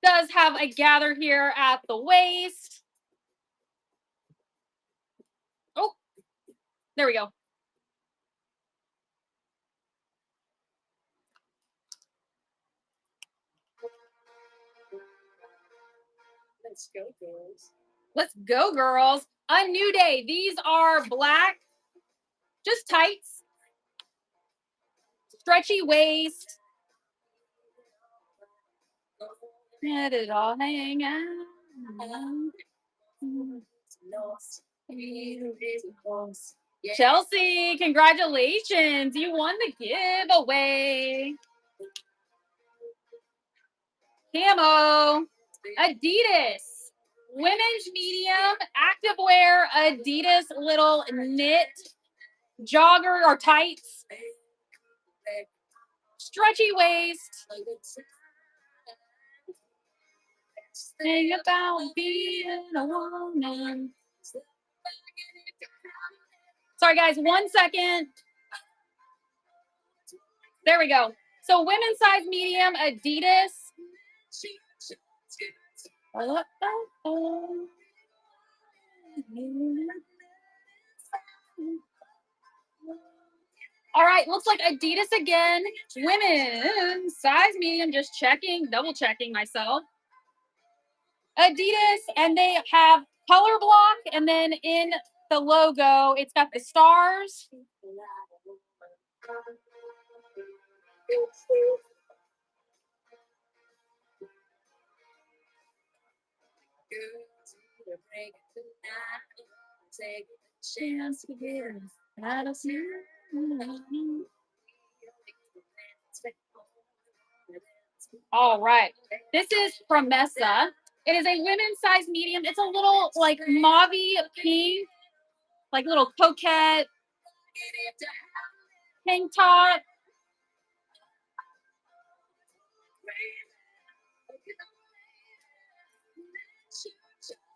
Does have a gather here at the waist. Oh, there we go. Let's go, girls. Let's go, girls. A new day. These are black, just tights, stretchy waist. Let it all hang out. Chelsea, congratulations. You won the giveaway. Camo, Adidas, women's medium, activewear, Adidas little knit jogger or tights, stretchy waist. Sing about being a woman. Sorry, guys, 1 second. There we go. So women's size medium, Adidas. All right, looks like Adidas again. Women, size medium, just checking, double checking myself. Adidas, and they have color block, and then in the logo, it's got the stars. All right. This is from Mesa. It is a women's size medium. It's a little like mauvey pink, like little coquette tank top.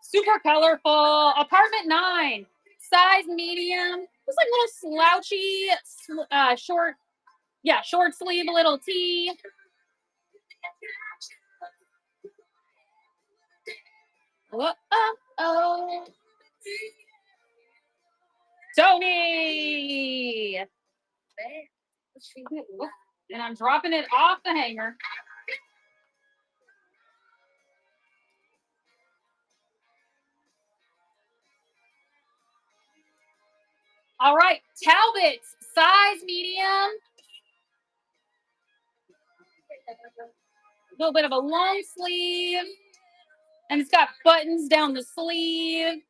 Super colorful. Apartment 9, size medium. Just like little slouchy, short, short sleeve little tee. Oh. Tony. And I'm dropping it off the hanger. All right, Talbot's size medium. A little bit of a long sleeve. And it's got buttons down the sleeve.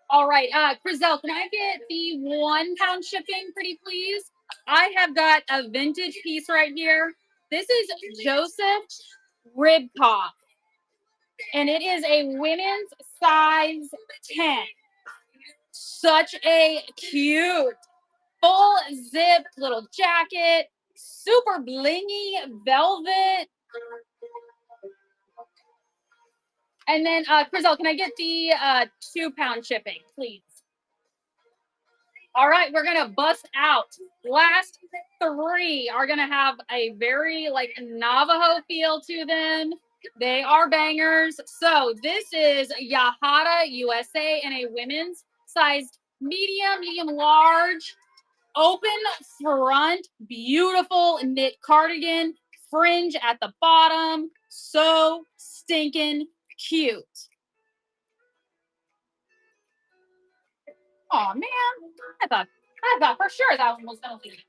All right, Chriselle, can I get the 1 pound shipping, pretty please? I have got a vintage piece right here. This is Joseph Ribcoff, and it is a women's size 10. Such a cute full zip little jacket, super blingy velvet. And then, Crizel, can I get the 2-pound shipping, please? All right, we're gonna bust out. Last 3 are gonna have a very like Navajo feel to them. They are bangers. So this is Yahada USA in a women's size medium large, open front, beautiful knit cardigan, fringe at the bottom. So stinking cute. Oh man, I thought for sure that one was gonna leave.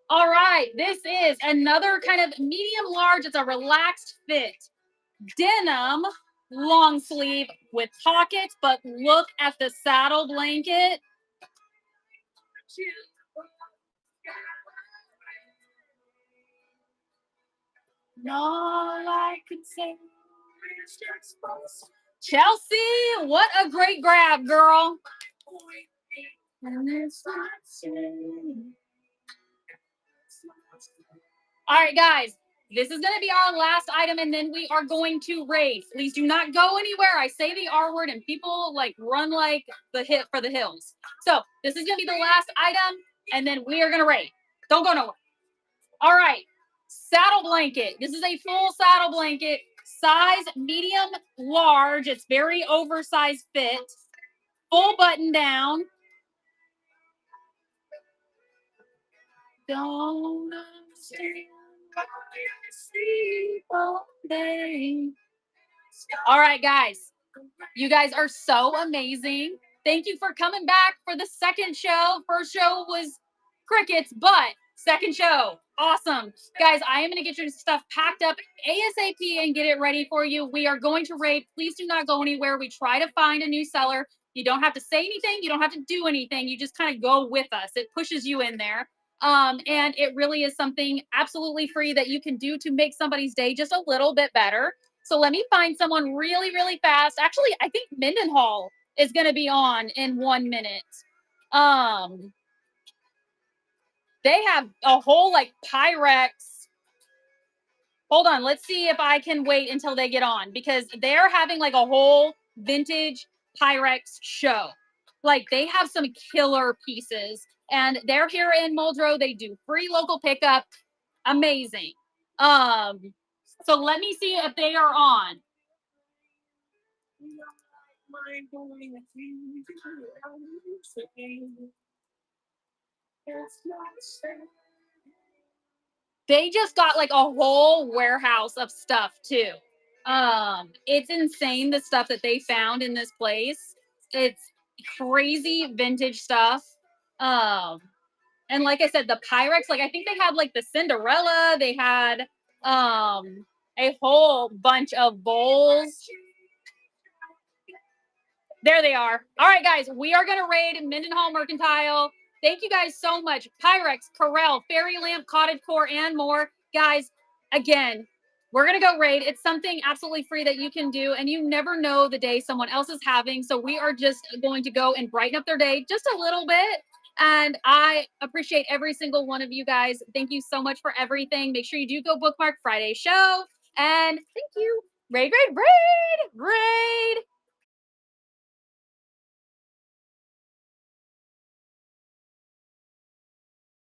All right, this is another kind of medium large. It's a relaxed fit denim long sleeve with pockets, but look at the saddle blanket. All I could say. Chelsea, what a great grab, girl. All right, guys, this is going to be our last item, and then we are going to raid. Please do not go anywhere. I say the R word, and people like run like the hit for the hills. So this is going to be the last item, and then we are going to raid. Don't go nowhere. All right, saddle blanket. This is a full saddle blanket, size medium large. It's very oversized fit, full button down. Don't understand why I sleep all day. All right, guys. You guys are so amazing. Thank you for coming back for the second show. First show was crickets, but second show, awesome. Guys, I am going to get your stuff packed up ASAP and get it ready for you. We are going to raid. Please do not go anywhere. We try to find a new seller. You don't have to say anything. You don't have to do anything. You just kind of go with us. It pushes you in there. And it really is something absolutely free that you can do to make somebody's day just a little bit better. So let me find someone really, really fast. Actually, I think Mendenhall is going to be on in 1 minute. They have a whole like Pyrex. Hold on, let's see if I can wait until they get on because they're having like a whole vintage Pyrex show. Like they have some killer pieces and they're here in Muldrow. They do free local pickup. Amazing. So let me see if they are on. They just got like a whole warehouse of stuff too. It's insane the stuff that they found in this place. It's crazy vintage stuff. Um, and like I said, the Pyrex, like I think they had like the Cinderella, they had a whole bunch of bowls. There they are. All right, guys, we are going to raid Mendenhall Mercantile. Thank you guys so much. Pyrex, Corel, Fairy Lamp, Cottage Core, and more. Guys, again, we're going to go raid. It's something absolutely free that you can do, and you never know the day someone else is having. So we are just going to go and brighten up their day just a little bit. And I appreciate every single one of you guys. Thank you so much for everything. Make sure you do go bookmark Friday's show. And thank you. Raid, raid, raid, raid.